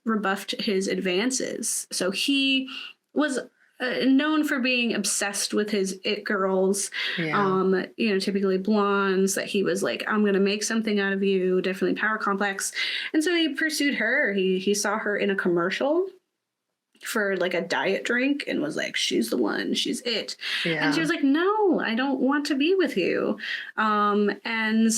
rebuffed his advances. So he was known for being obsessed with his it girls, typically blondes, that he was like, I'm going to make something out of you, definitely power complex. And so he pursued her. He saw her in a commercial for like a diet drink and was like, she's the one, she's it. Yeah. And she was like, no, I don't want to be with you. And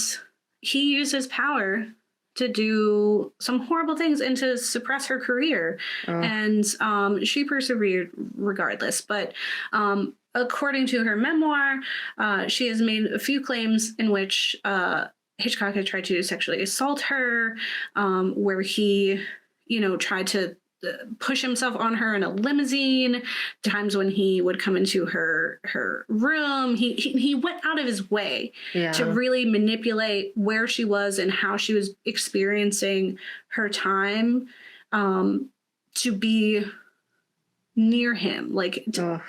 he used his power to do some horrible things and to suppress her career. And she persevered regardless. But according to her memoir, she has made a few claims in which Hitchcock had tried to sexually assault her, where he, tried to push himself on her in a limousine. Times when he would come into her room, he went out of his way to really manipulate where she was and how she was experiencing her time, to be near him. Like, and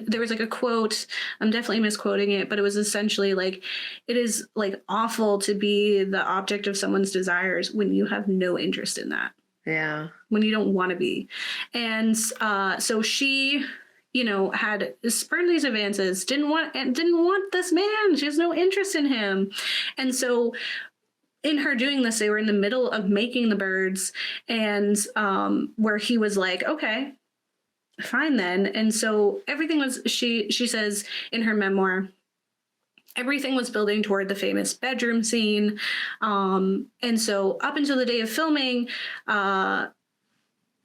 there was like a quote, I'm definitely misquoting it, but it was essentially like, it is like awful to be the object of someone's desires when you have no interest in that. Yeah. When you don't want to be. And so she, had spurned these advances, didn't want this man. She has no interest in him. And so in her doing this, they were in the middle of making the birds, and where he was like, okay, fine then. And so everything was, she says in her memoir, everything was building toward the famous bedroom scene. And so up until the day of filming,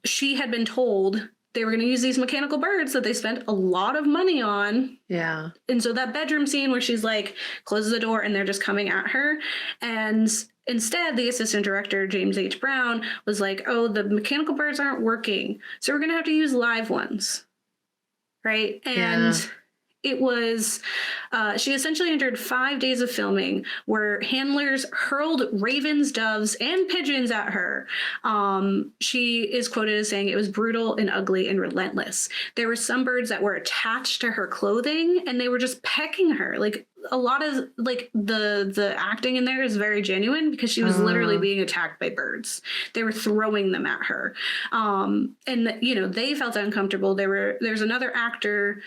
she had been told they were going to use these mechanical birds that they spent a lot of money on. Yeah. And so that bedroom scene where she's like, closes the door and they're just coming at her. And instead, the assistant director, James H. Brown, was like, oh, the mechanical birds aren't working, so we're going to have to use live ones. Right. And it was, she essentially endured 5 days of filming where handlers hurled ravens, doves, and pigeons at her. She is quoted as saying it was brutal and ugly and relentless. There were some birds that were attached to her clothing and they were just pecking her. Like, a lot of like the acting in there is very genuine because she was literally being attacked by birds. They were throwing them at her. And they felt uncomfortable. There's another actor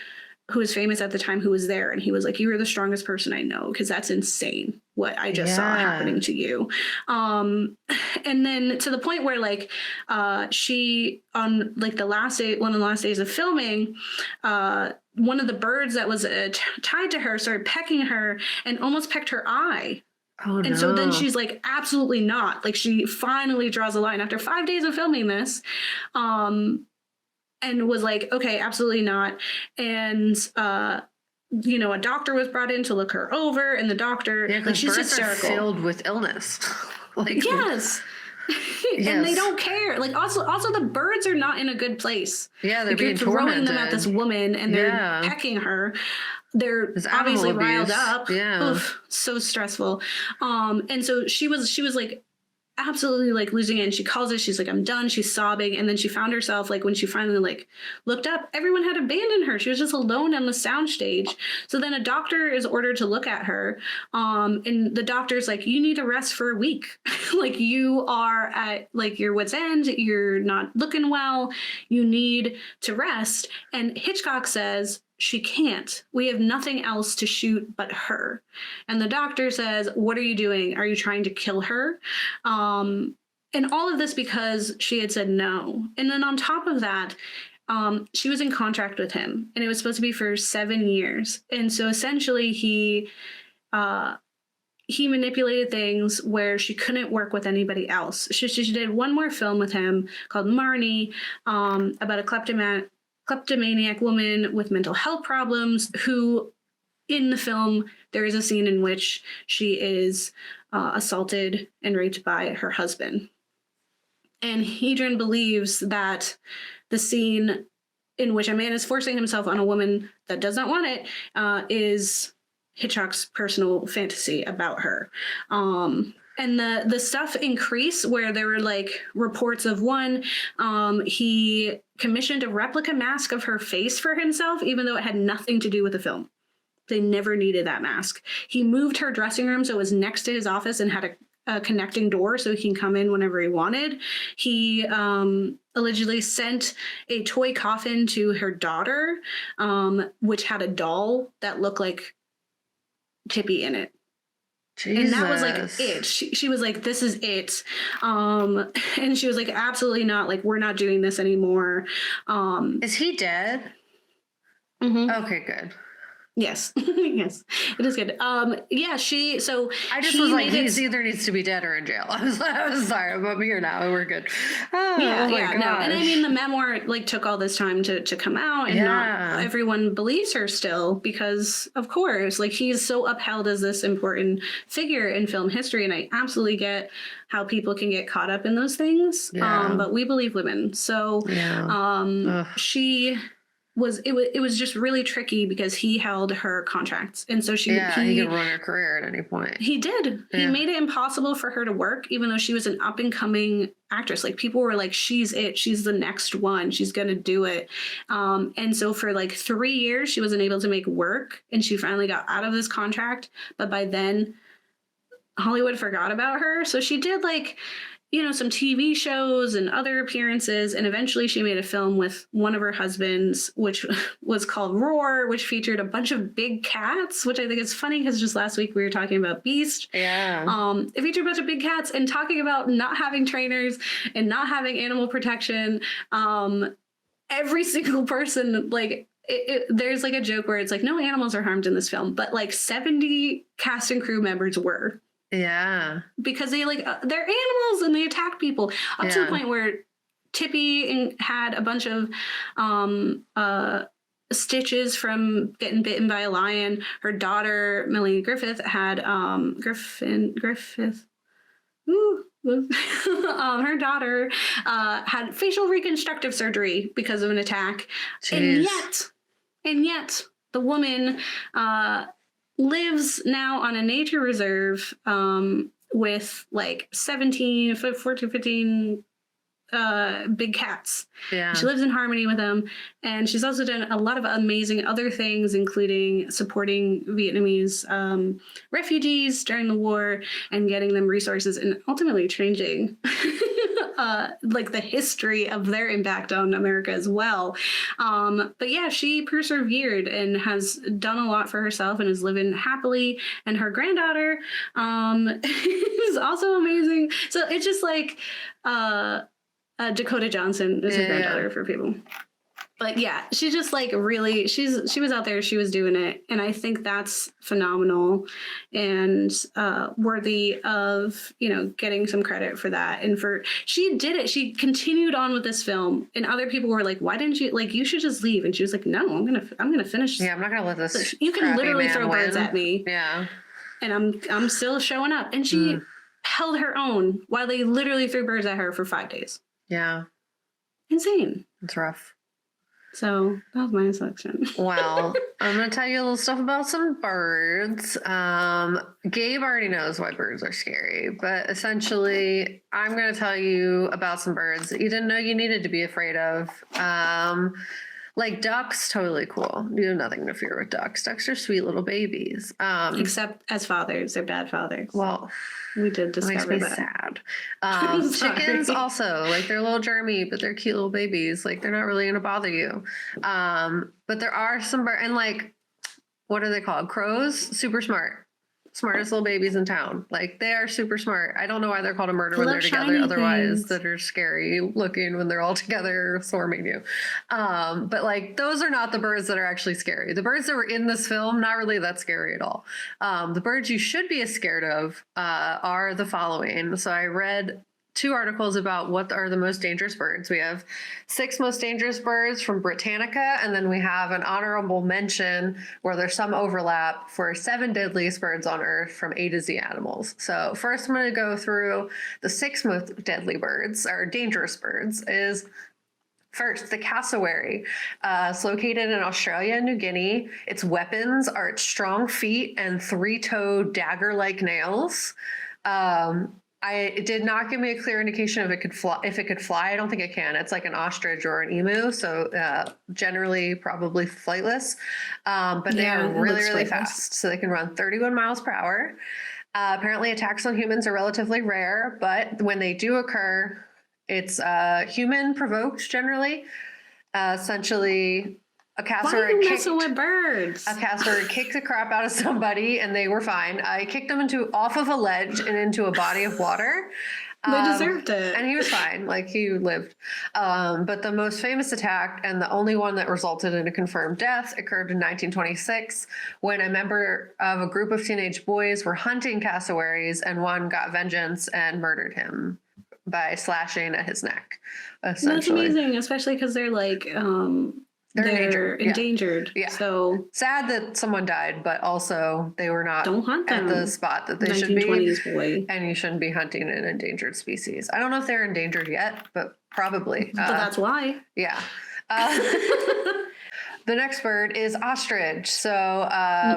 who was famous at the time who was there, and he was like, you are the strongest person I know, because that's insane what I just saw happening to you. And then to the point where like she, on like one of the last days of filming, one of the birds that was tied to her started pecking her and almost pecked her eye. Oh, and so then she's like, absolutely not. Like, she finally draws a line after 5 days of filming this. And was like, okay, absolutely not. And, a doctor was brought in to look her over, and the doctor, like, she's hysterical. Filled with illness. Like, yes. And they don't care. Like, also the birds are not in a good place. Yeah, they're being throwing tormented. Them at this woman, and they're pecking her. They're obviously riled up. Yeah. Oof, so stressful. And so she was like, absolutely like losing it, and she calls it, she's like, I'm done, she's sobbing. And then she found herself, like, when she finally like looked up, everyone had abandoned her. She was just alone on the soundstage. So then a doctor is ordered to look at her, and the doctor's like, you need to rest for a week. Like, you are at like your wit's end, you're not looking well, you need to rest. And Hitchcock says, she can't. We have nothing else to shoot but her. And the doctor says, what are you doing? Are you trying to kill her? And all of this because she had said no. And then on top of that, she was in contract with him, and it was supposed to be for 7 years. And so essentially he manipulated things where she couldn't work with anybody else. She did one more film with him called Marnie, about a kleptomaniac woman with mental health problems who, in the film, there is a scene in which she is assaulted and raped by her husband. And Hedren believes that the scene in which a man is forcing himself on a woman that does not want it is Hitchcock's personal fantasy about her. And and the stuff increased where there were like reports of one. He commissioned a replica mask of her face for himself, even though it had nothing to do with the film. They never needed that mask. He moved her dressing room so it was next to his office and had a connecting door so he can come in whenever he wanted. He allegedly sent a toy coffin to her daughter, which had a doll that looked like Tippi in it. Jesus. And that was like it. She was like, this is it. And she was like, absolutely not. Like, we're not doing this anymore. Is he dead? Mm-hmm. Okay, good. Yes. Yes, it is good. Yeah, so I just was like, he either needs to be dead or in jail. I was sorry, I'm up here now. We're good. Oh, yeah, my yeah, gosh. no. And I mean, the memoir like took all this time to come out, and not everyone believes her still because, of course, like he's so upheld as this important figure in film history, and I absolutely get how people can get caught up in those things. Yeah. But we believe women, so she. It was just really tricky because he held her contracts, and so he could ruin her career at any point. He did. Yeah. He made it impossible for her to work, even though she was an up and coming actress. Like people were like, she's it. She's the next one. She's gonna do it. And so for like 3 years, she wasn't able to make work, and she finally got out of this contract. But by then, Hollywood forgot about her. So she did like, some TV shows and other appearances. And eventually she made a film with one of her husbands, which was called Roar, which featured a bunch of big cats, which I think is funny because just last week we were talking about Beast. Yeah. It featured a bunch of big cats and talking about not having trainers and not having animal protection. Every single person, like, there's like a joke where it's like, no animals are harmed in this film, but like 70 cast and crew members were. Yeah. Because they're animals and they attack people up to the point where Tippi had a bunch of stitches from getting bitten by a lion. Her daughter, Melanie Griffith, had her daughter had facial reconstructive surgery because of an attack. Jeez. And yet the woman lives now on a nature reserve with like 14, 15 big cats. Yeah. She lives in harmony with them. And she's also done a lot of amazing other things, including supporting Vietnamese refugees during the war and getting them resources and ultimately changing like the history of their impact on America as well. But yeah, she persevered and has done a lot for herself and is living happily. And her granddaughter is also amazing. So it's just like Dakota Johnson is her granddaughter for people. But yeah, she just like really, she was out there, she was doing it. And I think that's phenomenal and worthy of, getting some credit for that. And she did it. She continued on with this film and other people were like, why didn't you, like, you should just leave. And she was like, no, I'm going to finish. Yeah, I'm not going to let this. You can literally throw birds at me. Yeah. And I'm still showing up. And she held her own while they literally threw birds at her for 5 days. Yeah. Insane. It's rough. So that was my selection. Well, I'm going to tell you a little stuff about some birds. Gabe already knows why birds are scary, but essentially I'm going to tell you about some birds that you didn't know you needed to be afraid of. Like ducks, totally cool. You have nothing to fear with ducks. Ducks are sweet little babies. Except as fathers, they're bad fathers. Well, we did discover makes me that. Sad. Chickens also, like they're a little germy, but they're cute little babies. Like they're not really going to bother you. But there are some birds, and like, what are they called? Crows, super smart. Smartest little babies in town. Like they are super smart. I don't know why they're called a murder when they're together. Otherwise, that are scary looking when they're all together swarming you. But like those are not the birds that are actually scary. The birds that were in this film, not really that scary at all. The birds you should be as scared of are the following. So I read 2 articles about what are the most dangerous birds. We have 6 most dangerous birds from Britannica, and then we have an honorable mention where there's some overlap for 7 deadliest birds on Earth from A to Z animals. So first I'm going to go through the 6 most deadly birds, or dangerous birds, is first, the cassowary. It's located in Australia and New Guinea. Its weapons are its strong feet and 3-toed dagger-like nails. It did not give me a clear indication if it could fly. If it could fly, I don't think it can. It's like an ostrich or an emu, so generally probably flightless. But they are really, really fast, so they can run 31 miles per hour. Apparently, attacks on humans are relatively rare, but when they do occur, it's human provoked generally. Essentially, a cassowary with birds. A cassowary kicked the crap out of somebody, and they were fine. I kicked them off of a ledge and into a body of water. They deserved it, and he was fine. Like, he lived. But the most famous attack, and the only one that resulted in a confirmed death, occurred in 1926 when a member of a group of teenage boys were hunting cassowaries, and one got vengeance and murdered him by slashing at his neck. That's amazing, especially because they're like they're endangered. Yeah. So sad that someone died, but also they were not don't hunt them at the spot that they should be. Boy. And you shouldn't be hunting an endangered species. I don't know if they're endangered yet, but probably. But that's why. Yeah. The next bird is ostrich. So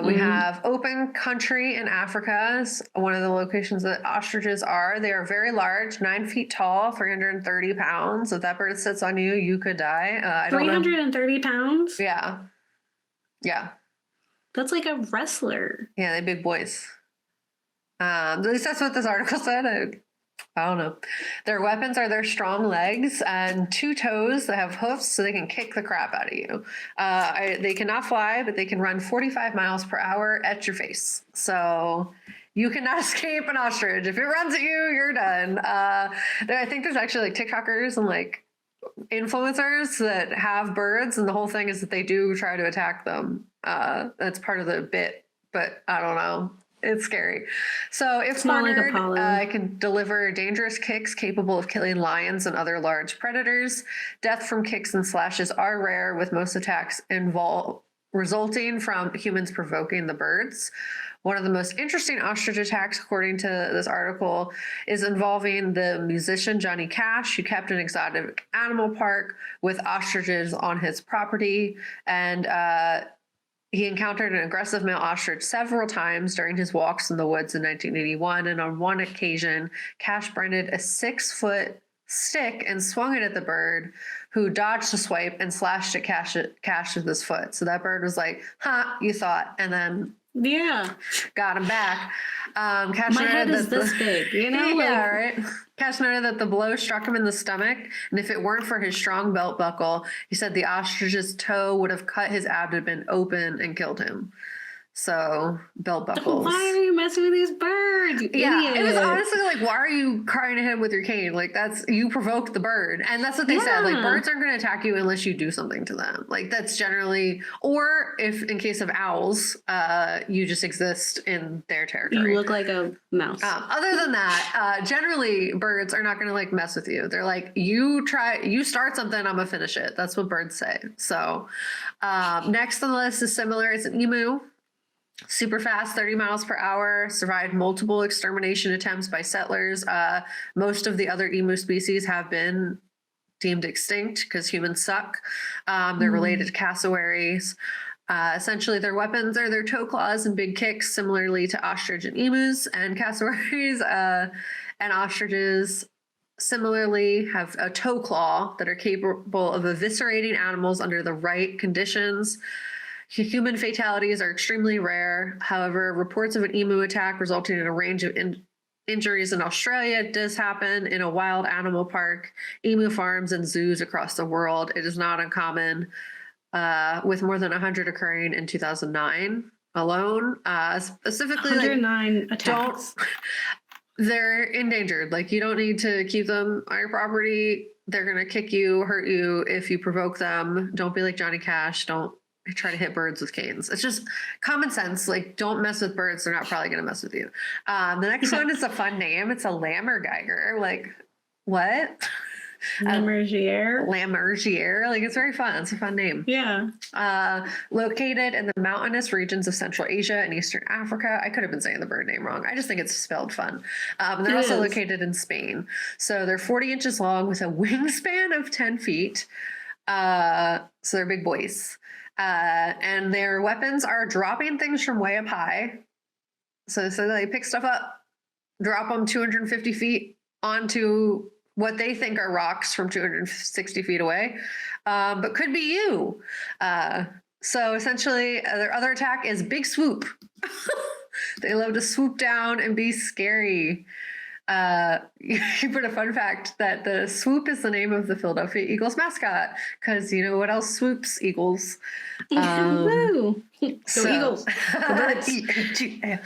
we have open country in Africa. One of the locations that ostriches are. They are very large, 9 feet tall, 330 pounds. If that bird sits on you, you could die. 330 pounds? Yeah. Yeah. That's like a wrestler. Yeah, they're big boys. At least that's what this article said. I don't know. Their weapons are their strong legs and 2 toes that have hoofs so they can kick the crap out of you. They cannot fly, but they can run 45 miles per hour at your face. So you cannot escape an ostrich. If it runs at you, you're done. I think there's actually like TikTokers and like influencers that have birds, and the whole thing is that they do try to attack them. That's part of the bit, but I don't know. It's scary. So if cornered, it can deliver dangerous kicks capable of killing lions and other large predators. Death from kicks and slashes are rare, with most attacks resulting from humans provoking the birds. One of the most interesting ostrich attacks, according to this article, is involving the musician Johnny Cash, who kept an exotic animal park with ostriches on his property. And he encountered an aggressive male ostrich several times during his walks in the woods in 1981. And on one occasion, Cash branded a 6-foot stick and swung it at the bird, who dodged the swipe and slashed at Cash with his foot. So that bird was like, "Ha, you thought," and then got him back. Cash My head is this big, you know? Yeah, right. Cash noted that the blow struck him in the stomach, and if it weren't for his strong belt buckle, he said the ostrich's toe would have cut his abdomen open and killed him. So, belt buckles. Why are you messing with these birds? Yeah, it was honestly like, why are you crying at him with your cane? Like, you provoked the bird. And that's what they said. Like, birds aren't going to attack you unless you do something to them. Like, that's generally, or if in case of owls, you just exist in their territory. You look like a mouse. Other than that, generally birds are not going to like mess with you. They're like, you start something, I'm going to finish it. That's what birds say. So next on the list is similar. It's an emu. Super fast, 30 miles per hour, survived multiple extermination attempts by settlers. Most of the other emu species have been deemed extinct because humans suck. They're related to cassowaries. Essentially, their weapons are their toe claws and big kicks, similarly to ostrich and emus. And cassowaries and ostriches similarly have a toe claw that are capable of eviscerating animals under the right conditions. Human fatalities are extremely rare. However, reports of an emu attack resulting in a range of injuries in Australia does happen in a wild animal park, emu farms, and zoos across the world. It is not uncommon, with more than 100 occurring in 2009 alone. Specifically, 109 attacks. They're endangered. Like, you don't need to keep them on your property. They're going to kick you, hurt you if you provoke them. Don't be like Johnny Cash. Don't try to hit birds with canes. It's just common sense. Like, don't mess with birds. They're not probably going to mess with you. The next one is a fun name. It's a lammergeiger. Like, what? Lammergier. Lammergier. Like, it's very fun. It's a fun name. Yeah. Located in the mountainous regions of Central Asia and Eastern Africa. I could have been saying the bird name wrong. I just think it's spelled fun. They're also located in Spain. So they're 40 inches long with a wingspan of 10 feet. So they're big boys. And their weapons are dropping things from way up high. So they pick stuff up, drop them 250 feet onto what they think are rocks from 260 feet away, but could be you. So essentially, their other attack is big swoop. They love to swoop down and be scary. You put a fun fact that the swoop is the name of the Philadelphia Eagles mascot, because you know what else swoops? Eagles. Woo! So, Go Eagles. Go Birds. Yeah,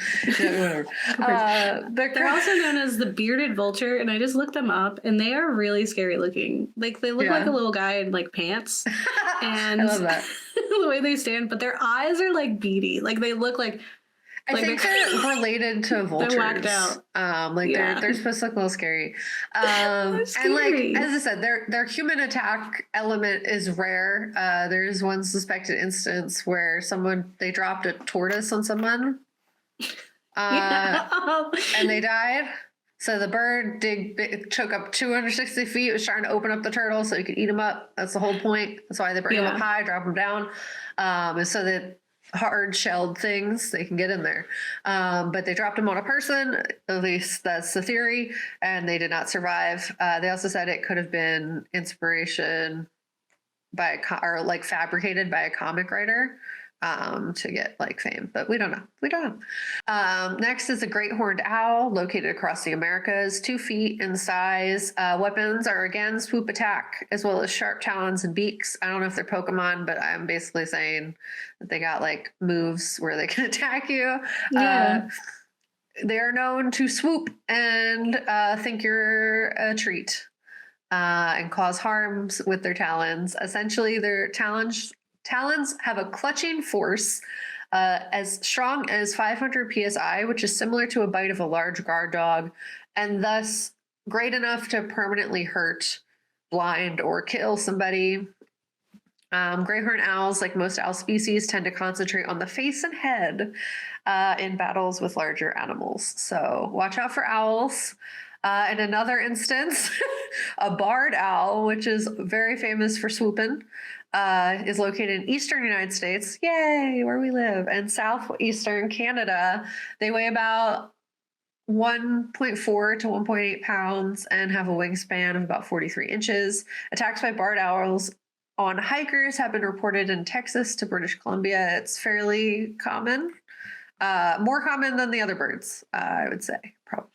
whatever. They're also known as the bearded vulture, and I just looked them up, and they are really scary looking. Like they look like a little guy in like pants, and I love that. the way they stand. But their eyes are like beady. Like they look like. I think they're related to vultures. They're whacked out. They're supposed to look a little scary. And like as I said, their human attack element is rare. There's one suspected instance where they dropped a tortoise on someone, and they died. So the bird took up 260 feet. Was trying to open up the turtle so you could eat them up. That's the whole point. That's why they bring them up high, drop them down, and so that hard-shelled things they can get in there, but they dropped them on a person, at least that's the theory, and they did not survive. They also said it could have been inspiration by or like fabricated by a comic writer to get like fame, but we don't know. Next is a great horned owl located across the Americas, 2 feet in size. Weapons are again swoop attack, as well as sharp talons and beaks. I don't know if they're Pokemon, but I'm basically saying that they got like moves where they can attack you. They are known to swoop and think you're a treat, and cause harms with their talons. Essentially, their talons have a clutching force as strong as 500 psi, which is similar to a bite of a large guard dog, and thus great enough to permanently hurt, blind, or kill somebody. Great horned owls, like most owl species, tend to concentrate on the face and head in battles with larger animals. So watch out for owls. In another instance, a barred owl, which is very famous for swooping, is located in eastern United States, yay, where we live, and southeastern Canada. They weigh about 1.4 to 1.8 pounds and have a wingspan of about 43 inches. Attacks by barred owls on hikers have been reported in Texas to British Columbia. It's fairly common, more common than the other birds, I would say, probably.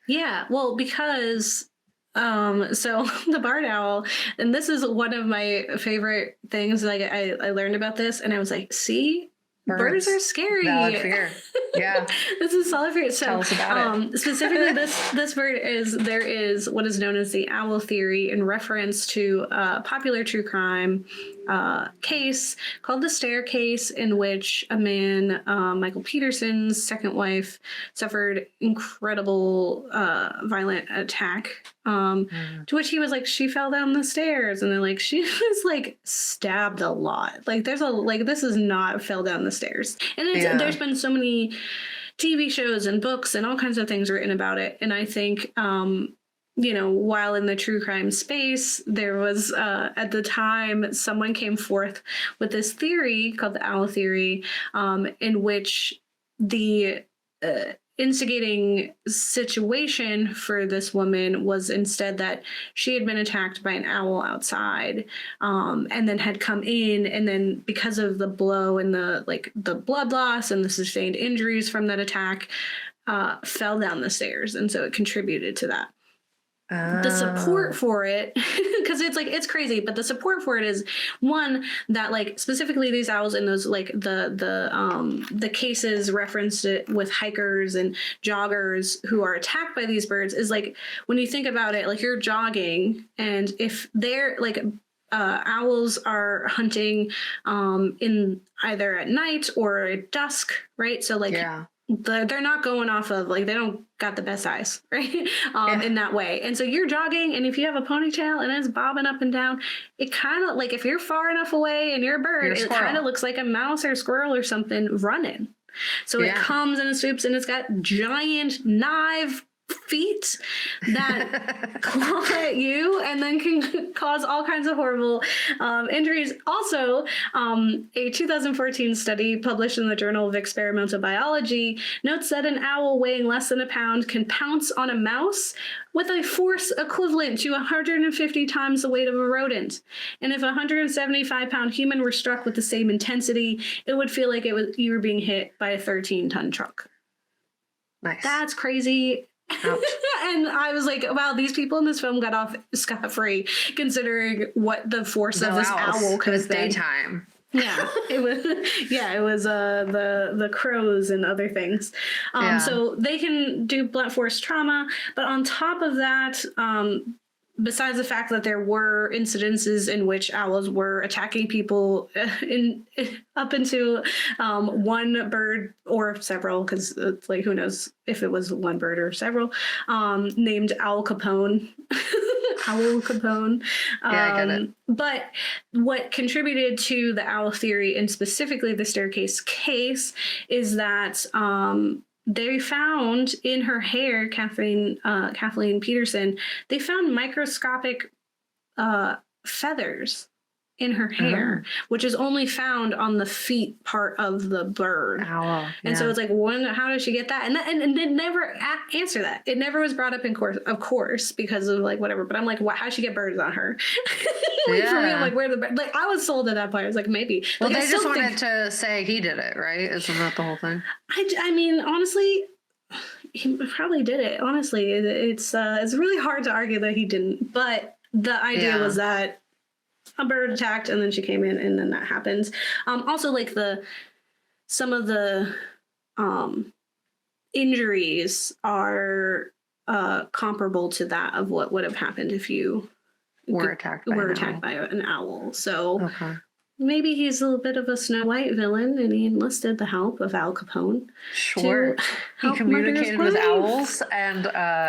Yeah, well, because so the barred owl, and this is one of my favorite things. Like I learned about this, and I was like, see, birds are scary. Valid fear. Yeah. This is solid fear. So tell us about it. Specifically this bird there is what is known as the owl theory in reference to a popular true crime case called The Staircase, in which a man, Michael Peterson's second wife, suffered incredible violent attack, to which he was like, she fell down the stairs, and then like she was like stabbed a lot. Like there's this is not fell down the stairs, and there's been so many TV shows and books and all kinds of things written about it, and I think while in the true crime space, there was, at the time, someone came forth with this theory called the owl theory, in which the instigating situation for this woman was instead that she had been attacked by an owl outside, and then had come in, and then because of the blow and the blood loss and the sustained injuries from that attack, fell down the stairs, and so it contributed to that. The support for it, because it's crazy, but the support for it is one that like specifically these owls in those like the cases referenced it with hikers and joggers who are attacked by these birds, is like when you think about it, like you're jogging, and if they're like owls are hunting in either at night or at dusk, right? So like they're not going off of they don't got the best eyes, right? In that way. And so you're jogging, and if you have a ponytail and it's bobbing up and down, it kind of like if you're far enough away and you're a bird, it kind of looks like a mouse or squirrel or something running. So it comes and it swoops, and it's got giant knife feet that claw at you and then can cause all kinds of horrible injuries. Also, a 2014 study published in the Journal of Experimental Biology notes that an owl weighing less than a pound can pounce on a mouse with a force equivalent to 150 times the weight of a rodent. And if a 175-pound human were struck with the same intensity, it would feel like you were being hit by a 13-ton truck. Nice. That's crazy. And I was like, wow, these people in this film got off scot-free considering what the force of this owl could have been. Daytime. Yeah, it was. Yeah, it was the crows and other things. So they can do blunt force trauma, but on top of that, besides the fact that there were incidences in which owls were attacking people up into one bird or several, because it's like, who knows if it was one bird or several, named Owl Capone. Owl Capone. Yeah, I get it. But what contributed to the owl theory, and specifically the staircase case, is that they found in her hair, Kathleen Peterson, they found microscopic feathers in her hair, which is only found on the feet part of the bird. Owl, and so it's like, how did she get that? And it never answer that. It never was brought up in course, of course, because of like whatever. But I'm like, how did she get birds on her? For me, I'm like, where the like? I was sold at that point. I was like, maybe. Well, like, they just wanted to say he did it, right? Isn't that the whole thing? I mean, honestly, he probably did it. Honestly, it's really hard to argue that he didn't. But the idea was that a bird attacked and then she came in and then that happens. Also, like some of the injuries are comparable to that of what would have happened if you were attacked by an owl. So maybe he's a little bit of a Snow White villain and he enlisted the help of Al Capone. Sure. He communicated with owls and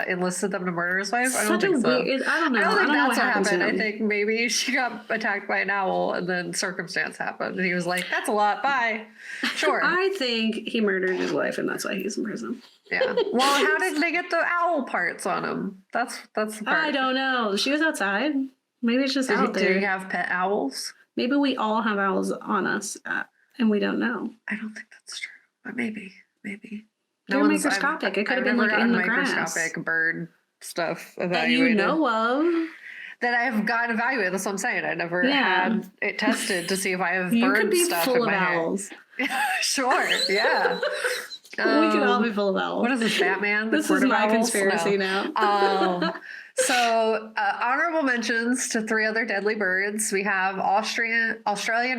enlisted them to murder his wife. I don't think so. I don't know. I don't think that's what happened. I think maybe she got attacked by an owl and then circumstance happened. And he was like, that's a lot. Bye. Sure. I think he murdered his wife and that's why he's in prison. Yeah. Well, how did they get the owl parts on him? That's the part. I don't know. She was outside. Maybe it's just out there. Do you have pet owls? Maybe we all have owls on us, and we don't know. I don't think that's true, but maybe. They're microscopic. It could have been like in the grass. Microscopic bird stuff evaluated. That you know of. That I have gotten evaluated. That's what I'm saying. I never had it tested to see if I have bird stuff in my You could be full of owls. Sure, yeah. We could all be full of owls. What is this, Batman? This is my conspiracy now. So honorable mentions to 3 other deadly birds. We have Australian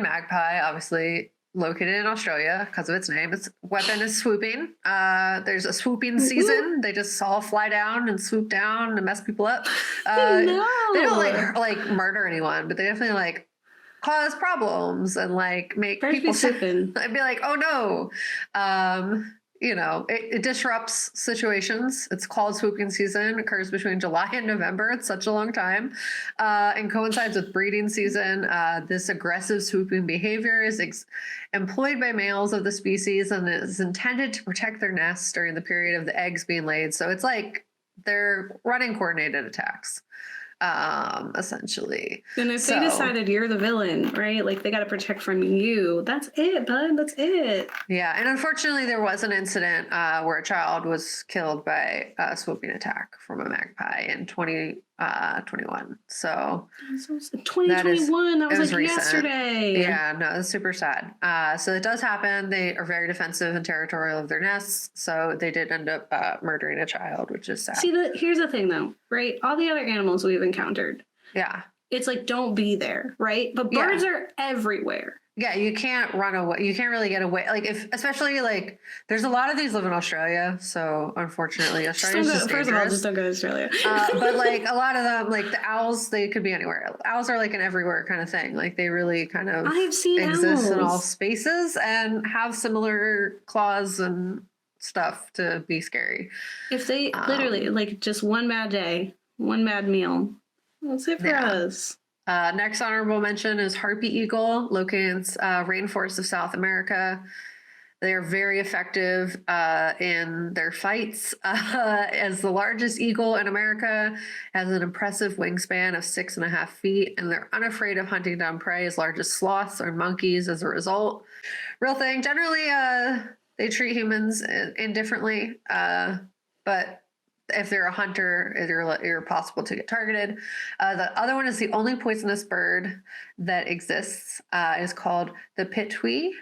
magpie, obviously located in Australia because of its name. Its weapon is swooping. There's a swooping season. They just all fly down and swoop down and mess people up. They don't like murder anyone, but they definitely like cause problems and like make people I'd be like, oh no. It disrupts situations. It's called swooping season. It occurs between July and November. It's such a long time and coincides with breeding season. This aggressive swooping behavior is employed by males of the species and is intended to protect their nests during the period of the eggs being laid. So it's like they're running coordinated attacks. Essentially. And if they decided you're the villain, right? Like they got to protect from you. That's it, bud. That's it. Yeah. And unfortunately, there was an incident where a child was killed by a swooping attack from a magpie in 2021. So 2021. That was like recent. Yesterday. Yeah. No, it's super sad. So it does happen. They are very defensive and territorial of their nests. So they did end up murdering a child, which is sad. See, here's the thing, though, right? All the other animals we've encountered. Yeah. It's like, don't be there, right? But birds are everywhere. Yeah, you can't run away. You can't really get away. Like especially like, there's a lot of these live in Australia. So unfortunately, Australia's just first of all, just don't go to Australia. But like a lot of them, like the owls, they could be anywhere. Owls are like an everywhere kind of thing. Like they really kind of exist in all spaces and have similar claws and stuff to be scary. If they literally like just one bad day, one bad meal, that's it for us. Next honorable mention is harpy eagle, located in rainforests of South America. They are very effective in their fights. As the largest eagle in America, has an impressive wingspan of 6.5 feet, and they're unafraid of hunting down prey as large as sloths or monkeys as a result. Real thing. Generally, they treat humans indifferently, but if they're a hunter, you're possible to get targeted. The other one is the only poisonous bird that exists. Is called the pitohui.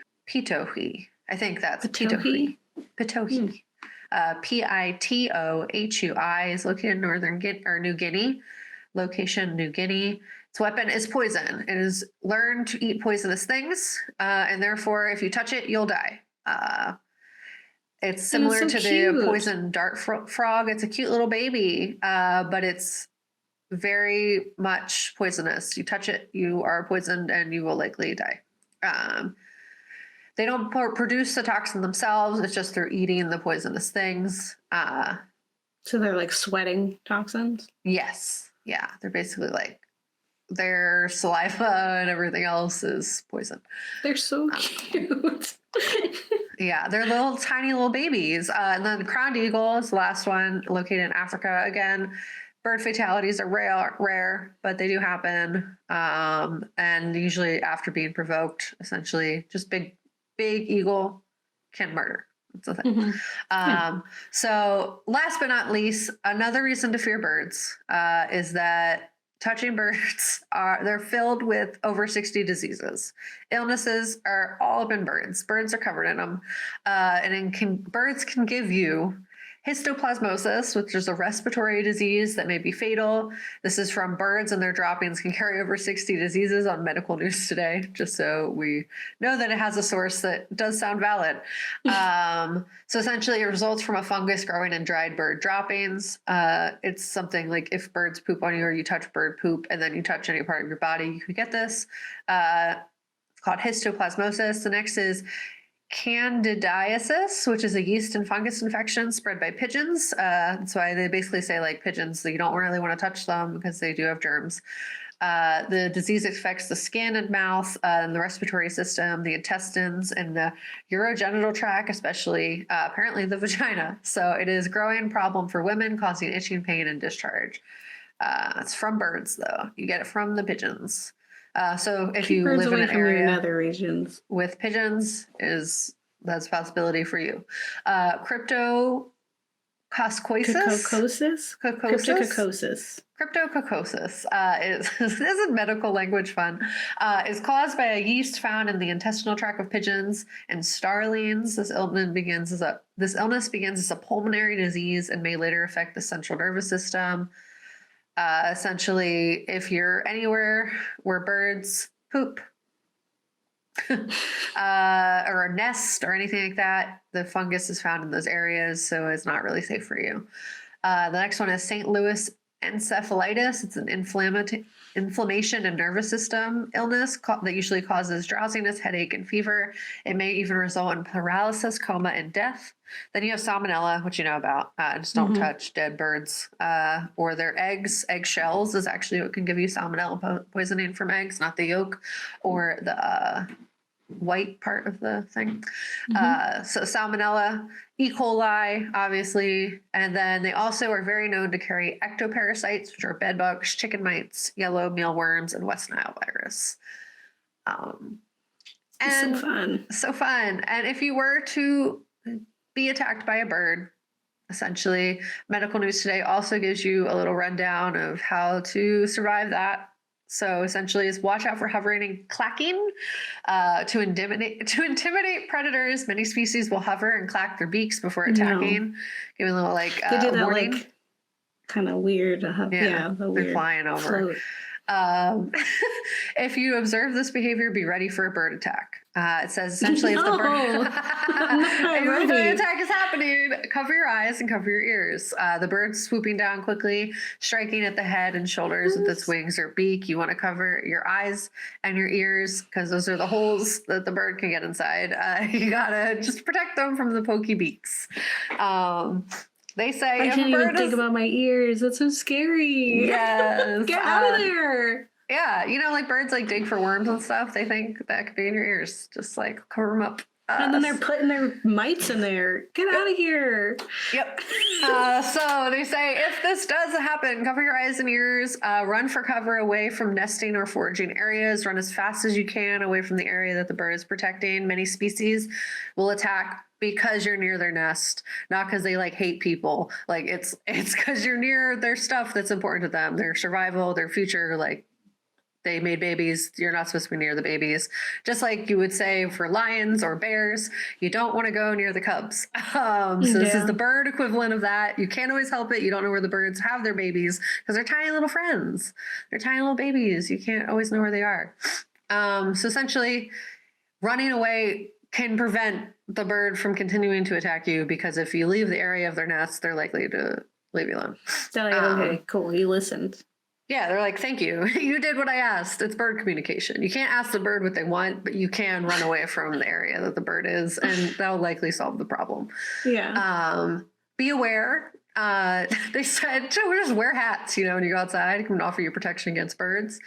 I think that's pitohui. Pitohui. Pitohui is located in northern New Guinea. Location New Guinea. Its weapon is poison. It is learned to eat poisonous things, and therefore, if you touch it, you'll die. It's similar to the poison dart frog. It's a cute little baby, but it's very much poisonous. You touch it, you are poisoned, and you will likely die. They don't produce the toxin themselves. It's just through eating the poisonous things. So they're like sweating toxins? Yes. Yeah. They're basically like their saliva and everything else is poison. They're so cute. Yeah, they're little tiny little babies. And then the crowned eagle is the last one, located in Africa. Again, bird fatalities are rare, but they do happen. And usually after being provoked, essentially just big eagle can murder. That's the thing. So last but not least, another reason to fear birds is that touching birds they're filled with over 60 diseases. Illnesses are all up in birds. Birds are covered in them. Birds can give you histoplasmosis, which is a respiratory disease that may be fatal. This is from birds, and their droppings can carry over 60 diseases on Medical News Today, just so we know that it has a source that does sound valid. So essentially it results from a fungus growing in dried bird droppings. It's something like if birds poop on you or you touch bird poop and then you touch any part of your body, you can get this. It's called histoplasmosis. The next is candidiasis, which is a yeast and fungus infection spread by pigeons. That's why they basically say like pigeons, you don't really want to touch them because they do have germs. The disease affects the skin and mouth, and the respiratory system, the intestines, and the urogenital tract, especially apparently the vagina. So it is a growing problem for women, causing itching, pain, and discharge. It's from birds, though. You get it from the pigeons. So if you live in an area in other regions with pigeons, that's a possibility for you. Cryptococcosis. Cryptococcosis isn't medical language fun. Is caused by a yeast found in the intestinal tract of pigeons and starlings. This illness begins as a pulmonary disease and may later affect the central nervous system. Essentially, if you're anywhere where birds poop or a nest or anything like that, the fungus is found in those areas, so it's not really safe for you. The next one is St. Louis encephalitis. It's an inflammation and nervous system illness that usually causes drowsiness, headache, and fever. It may even result in paralysis, coma, and death. Then you have salmonella, which you know about. Just don't touch dead birds or their eggs. Eggshells is actually what can give you salmonella poisoning from eggs, not the yolk or the white part of the thing. So salmonella, E. coli, obviously. And then they also are very known to carry ectoparasites, which are bedbugs, chicken mites, yellow mealworms, and West Nile virus. So fun. So fun. And if you were to be attacked by a bird, essentially, Medical News Today also gives you a little rundown of how to survive that. So essentially, is watch out for hovering and clacking to intimidate predators. Many species will hover and clack their beaks before attacking, giving a little like they do that warning. like kind of weird. The they're weird flying over. If you observe this behavior, be ready for a bird attack. It says essentially if the bird attack is happening, cover your eyes and cover your ears. The bird's swooping down quickly, striking at the head and shoulders with its wings or beak. You want to cover your eyes and your ears because those are the holes that the bird can get inside. You gotta just protect them from the pokey beaks. They say I can't even think about my ears. That's so scary. Yes. Get out of there. Yeah, like birds like dig for worms and stuff. They think that could be in your ears. Just like cover them up. And then they're putting their mites in there. Get out of here. Yep. So they say if this does happen, cover your eyes and ears, run for cover away from nesting or foraging areas, run as fast as you can away from the area that the bird is protecting. Many species will attack because you're near their nest, not because they like hate people. Like it's because you're near their stuff that's important to them, their survival, their future. Like they made babies, you're not supposed to be near the babies. Just like you would say for lions or bears, you don't want to go near the cubs. So this is the bird equivalent of that. You can't always help it. You don't know where the birds have their babies because they're tiny little friends. They're tiny little babies. You can't always know where they are. So essentially, running away can prevent the bird from continuing to attack you, because if you leave the area of their nest, they're likely to leave you alone. They're like, okay, cool, you listened. Yeah, they're like, thank you. You did what I asked. It's bird communication. You can't ask the bird what they want, but you can run away from the area that the bird is, and that'll likely solve the problem. Yeah. Be aware. They said, just wear hats, when you go outside. It can offer you protection against birds.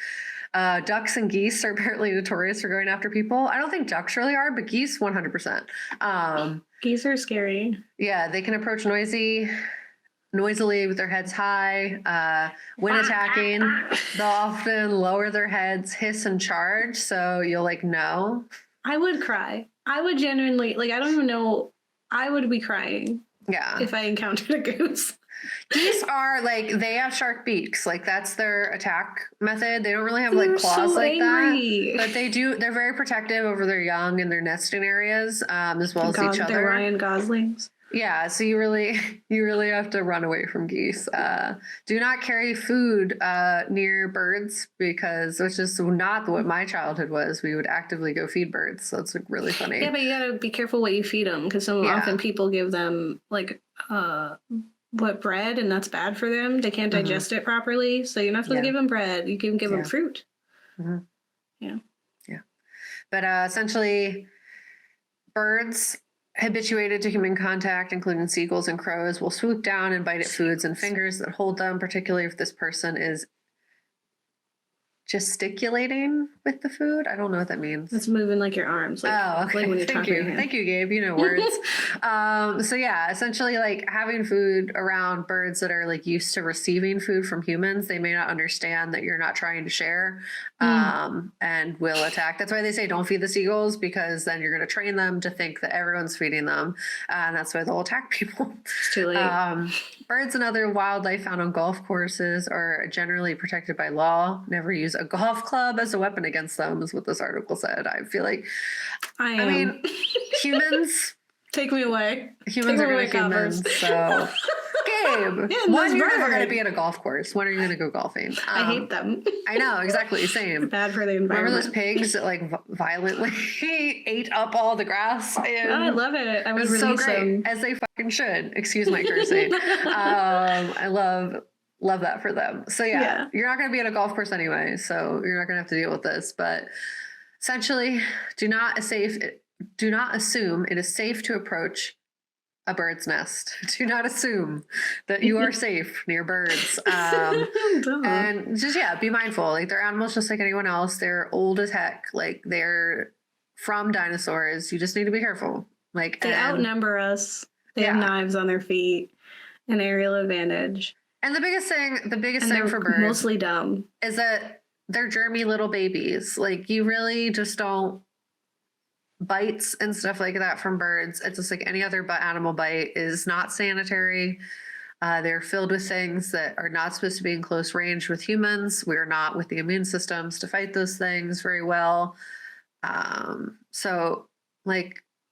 Ducks and geese are apparently notorious for going after people. I don't think ducks really are, but geese 100%. Geese are scary. Yeah, they can approach noisily with their heads high. When attacking, they'll often lower their heads, hiss, and charge. So you'll know. I would cry. I would genuinely, I don't even know. I would be crying. Yeah. If I encountered a goose. Geese are they have sharp beaks. That's their attack method. They don't really have claws so angry. that. But they're very protective over their young and their nesting areas, as well as each other. They're Ryan Goslings. Yeah, so you really have to run away from geese. Do not carry food near birds, which is not what my childhood was. We would actively go feed birds, so it's really funny. Yeah, but you gotta be careful what you feed them, because often people give them bread, and that's bad for them. They can't digest it properly, so you're not supposed to give them bread. You can give them fruit. Mm-hmm. Yeah. But essentially, birds habituated to human contact, including seagulls and crows, will swoop down and bite at foods and fingers that hold them, particularly if this person is gesticulating with the food. I don't know what that means. It's moving your arms. Okay. When you Thank you. Thank you, Gabe. You know words. So yeah, essentially having food around birds that are used to receiving food from humans, they may not understand that you're not trying to share, and will attack. That's why they say don't feed the seagulls, because then you're going to train them to think that everyone's feeding them. And that's why they'll attack people. It's too late. Birds and other wildlife found on golf courses are generally protected by law. Never use a golf club as a weapon against them, is what this article said. I feel like, I mean, humans. Take me away. Humans are going to humans. So, Gabe, when you're never going to be at a golf course, when are you going to go golfing? I hate them. I know, exactly. Same. Bad for the environment. Remember those pigs that violently ate up all the grass? I love it. I would release so great, them. as they fucking should. Excuse my cursing. I love that for them. So yeah, you're not going to be at a golf course anyway, so you're not going to have to deal with this. But essentially, do not assume it is safe to approach a bird's nest. Do not assume that you are safe near birds. And just, be mindful. They're animals just like anyone else. They're old as heck. They're from dinosaurs. You just need to be careful. They outnumber us. They have knives on their feet, an aerial advantage. And the biggest thing for birds, mostly dumb, is that they're germy little babies. You really just don't. Bites and stuff like that from birds, it's just like any other animal bite, is not sanitary. They're filled with things that are not supposed to be in close range with humans. We're not with the immune systems to fight those things very well. So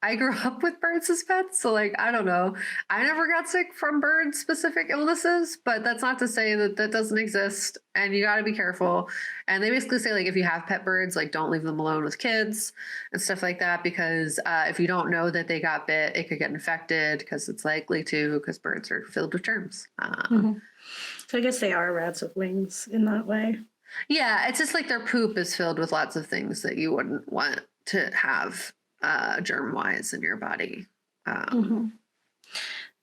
I grew up with birds as pets, so I don't know. I never got sick from bird-specific illnesses, but that's not to say that that doesn't exist, and you got to be careful. And they basically say if you have pet birds, don't leave them alone with kids and stuff like that, because if you don't know that they got bit, it could get infected, because it's likely to, because birds are filled with germs. So I guess they are rats with wings in that way. Yeah, it's just their poop is filled with lots of things that you wouldn't want to have germ-wise in your body.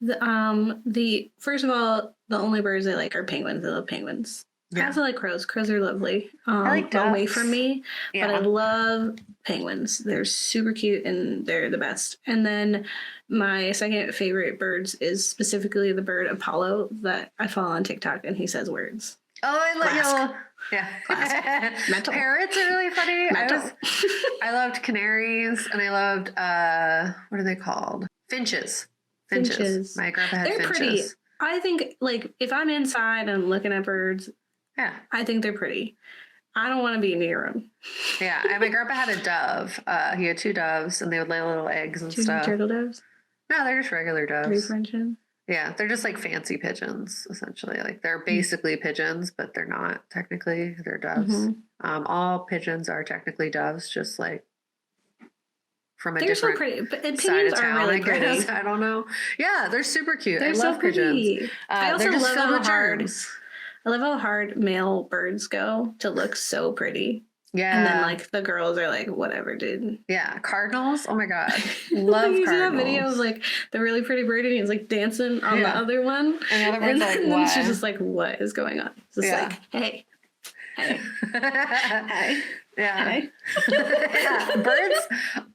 The first of all, the only birds I like are penguins. I love penguins. I also like crows. Crows are lovely. I like away ducks. from me, but I Yeah. love penguins. They're super cute and they're the best. And then my second favorite birds is specifically the bird Apollo that I follow on TikTok, and he says words. Oh, I like Clask. yeah. Mental. Parrots are really funny. Mental. I loved canaries, and I loved what are they called? Finches. Finches. My grandpa had They're finches. pretty. I think, like, if I'm inside and I'm looking at birds, Yeah. I think they're pretty. I don't want to be near them. Yeah. And my grandpa had a dove. He had 2 doves, and they would lay little eggs and Two stuff. turtle doves, No, they're just regular 3 doves. Frenchmen. Yeah, they're just like fancy pigeons, essentially. Like they're basically pigeons, but they're not technically. They're doves. Mhm. All pigeons are technically doves, just like from a They're so different pretty. But side pigeons of are town, really I guess. pretty. I don't know. Yeah, they're super cute. They're I so love pigeons. pretty. I also they're just love filled how with hard. germs. I love how hard male birds go to look so pretty. Yeah. And then, like, the girls are like, whatever, dude. Yeah, cardinals. Oh my god, love You see that cardinals. video of, like, the really pretty bird and he's, like, dancing on the other one? And the other one's like, then why? she's just like, what is going on? It's just like, hey, hey, hey, Yeah. hey. Yeah, birds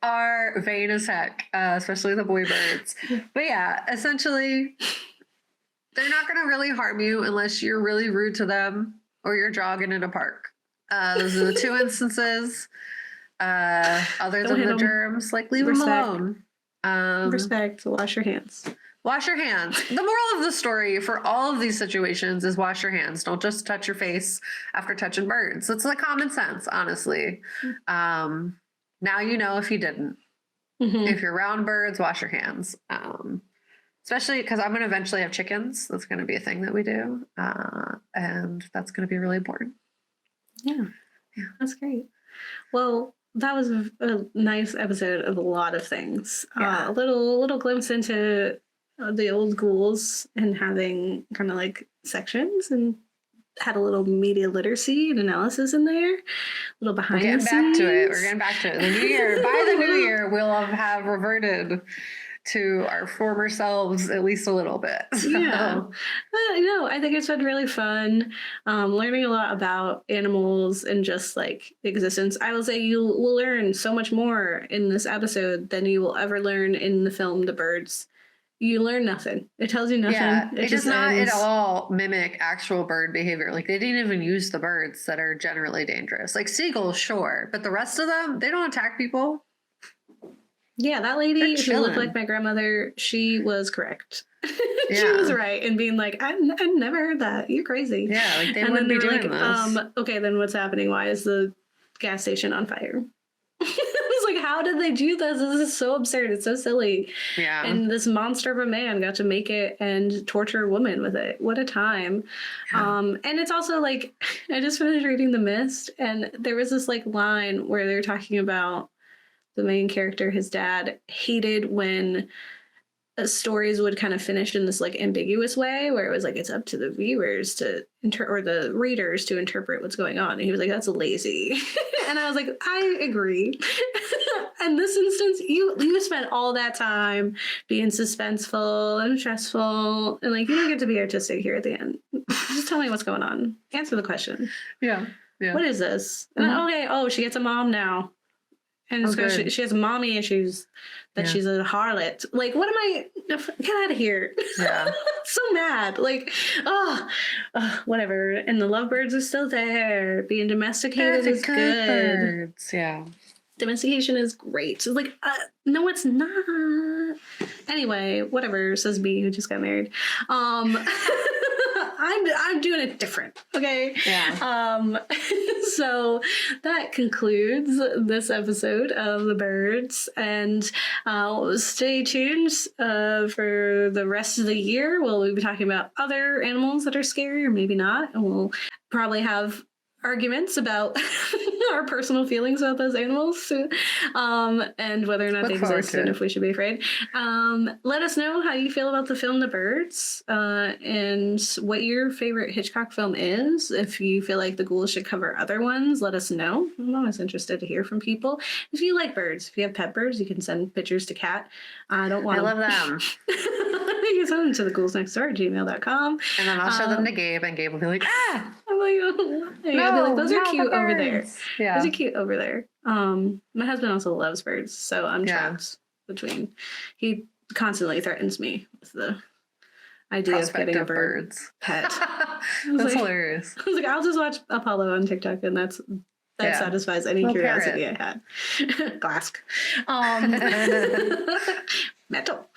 are vain as heck, especially the boy birds. But yeah, essentially, they're not going to really harm you unless you're really rude to them or you're jogging in a park. Those are the 2 instances. Other Don't than hit the 'em. germs, like leave Respect. them alone. Respect. Wash your hands. Wash your hands. The moral of the story for all of these situations is wash your hands. Don't just touch your face after touching birds. It's like common sense, honestly. Now you know if you didn't. Mhm. If you're around birds, wash your hands. Especially because I'm going to eventually have chickens. That's going to be a thing that we do. And that's going to be really important. Yeah, that's great. Well, that was a nice episode of a lot of things. Yeah. A little glimpse into the old ghouls and having kind of like sections, and had a little media literacy and analysis in there. A little behind We're the getting scenes. back to it. We're getting back to it. The new year. By the new year, we'll have reverted to our former selves at least a little bit. So, Yeah. No, I think it's been really fun learning a lot about animals and just like existence. I will say you will learn so much more in this episode than you will ever learn in the film The Birds. You learn nothing. It tells you nothing. yeah, it does just not ends. at all mimic actual bird behavior. Like they didn't even use the birds that are generally dangerous. Like seagulls, sure, but the rest of them, they don't attack people. Yeah, that lady They're who looked chilling. like my grandmother, she was correct. She Yeah. was right in being like, I never heard that. You're crazy. Yeah, like they And wouldn't then be they were doing like, this. okay, then what's happening? Why is the gas station on fire? I was like, how did they do this? This is so absurd. It's so silly. Yeah. And this monster of a man got to make it and torture a woman with it. What a time. Yeah. And it's also like, I just finished reading The Mist, and there was this like line where they were talking about the main character, his dad, hated when stories would kind of finish in this like ambiguous way where it was like it's up to the viewers to or the readers to interpret what's going on, and he was like, that's lazy. And I was like, I agree. In this instance, you spent all that time being suspenseful and stressful, and like you don't get to be artistic here at the end. Just tell me what's going on. Answer the question. Yeah. Yeah. What is this? Mhm. Okay, oh, she gets a mom now. And it's Oh, 'cause good. she has mommy issues, that Yeah. she's a harlot. Like, what am I? Get out of here. Yeah. So mad. Like, whatever. And the lovebirds are still there. Being domesticated is good. birds. Yeah. Domestication is great. So, like, no, it's not. Anyway, whatever, says me who just got married. I'm doing it different, okay? Yeah. So that concludes this episode of The Birds, and stay tuned for the rest of the year. We'll be talking about other animals that are scary, or maybe not, and we'll probably have arguments about our personal feelings about those animals, and whether or not Look they forward exist to and it. if we should be afraid. Let us know how you feel about the film The Birds, and what your favorite Hitchcock film is. If you feel like the Ghouls should cover other ones, let us know. I'm always interested to hear from people. If you like birds, if you have pet birds, you can send pictures to Kat. I don't want I love them. You can send them to theghouls.nextdoor@gmail.com. And then I'll show them to Gabe, and Gabe will be like, ah, I'm like, oh, why? No, I'll be like, those are not the cute over there. birds. Yeah. Those are cute over there. My husband also loves birds, so I'm trapped between. He constantly threatens me with the idea of getting a birds. pet. That's hilarious. I was like, I'll just watch Apollo on TikTok, and that satisfies any curiosity I had. Glask. Metal.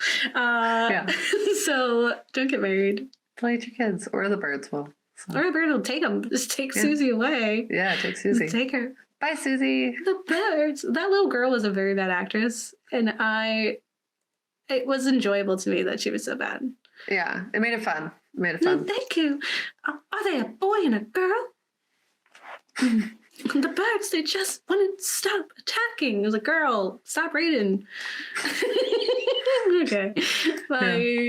So don't get married. Play with your kids, or the birds will. So. Or a bird will take them. Just take Susie away. Yeah, take Susie. Just take her. Bye, Susie. The birds. That little girl was a very bad actress, and it was enjoyable to me that she was so bad. Yeah, it made it fun. No, thank you. Are they a boy and a girl? The birds, they just wouldn't stop attacking. It was a girl. Stop reading. Okay. Bye. Yeah.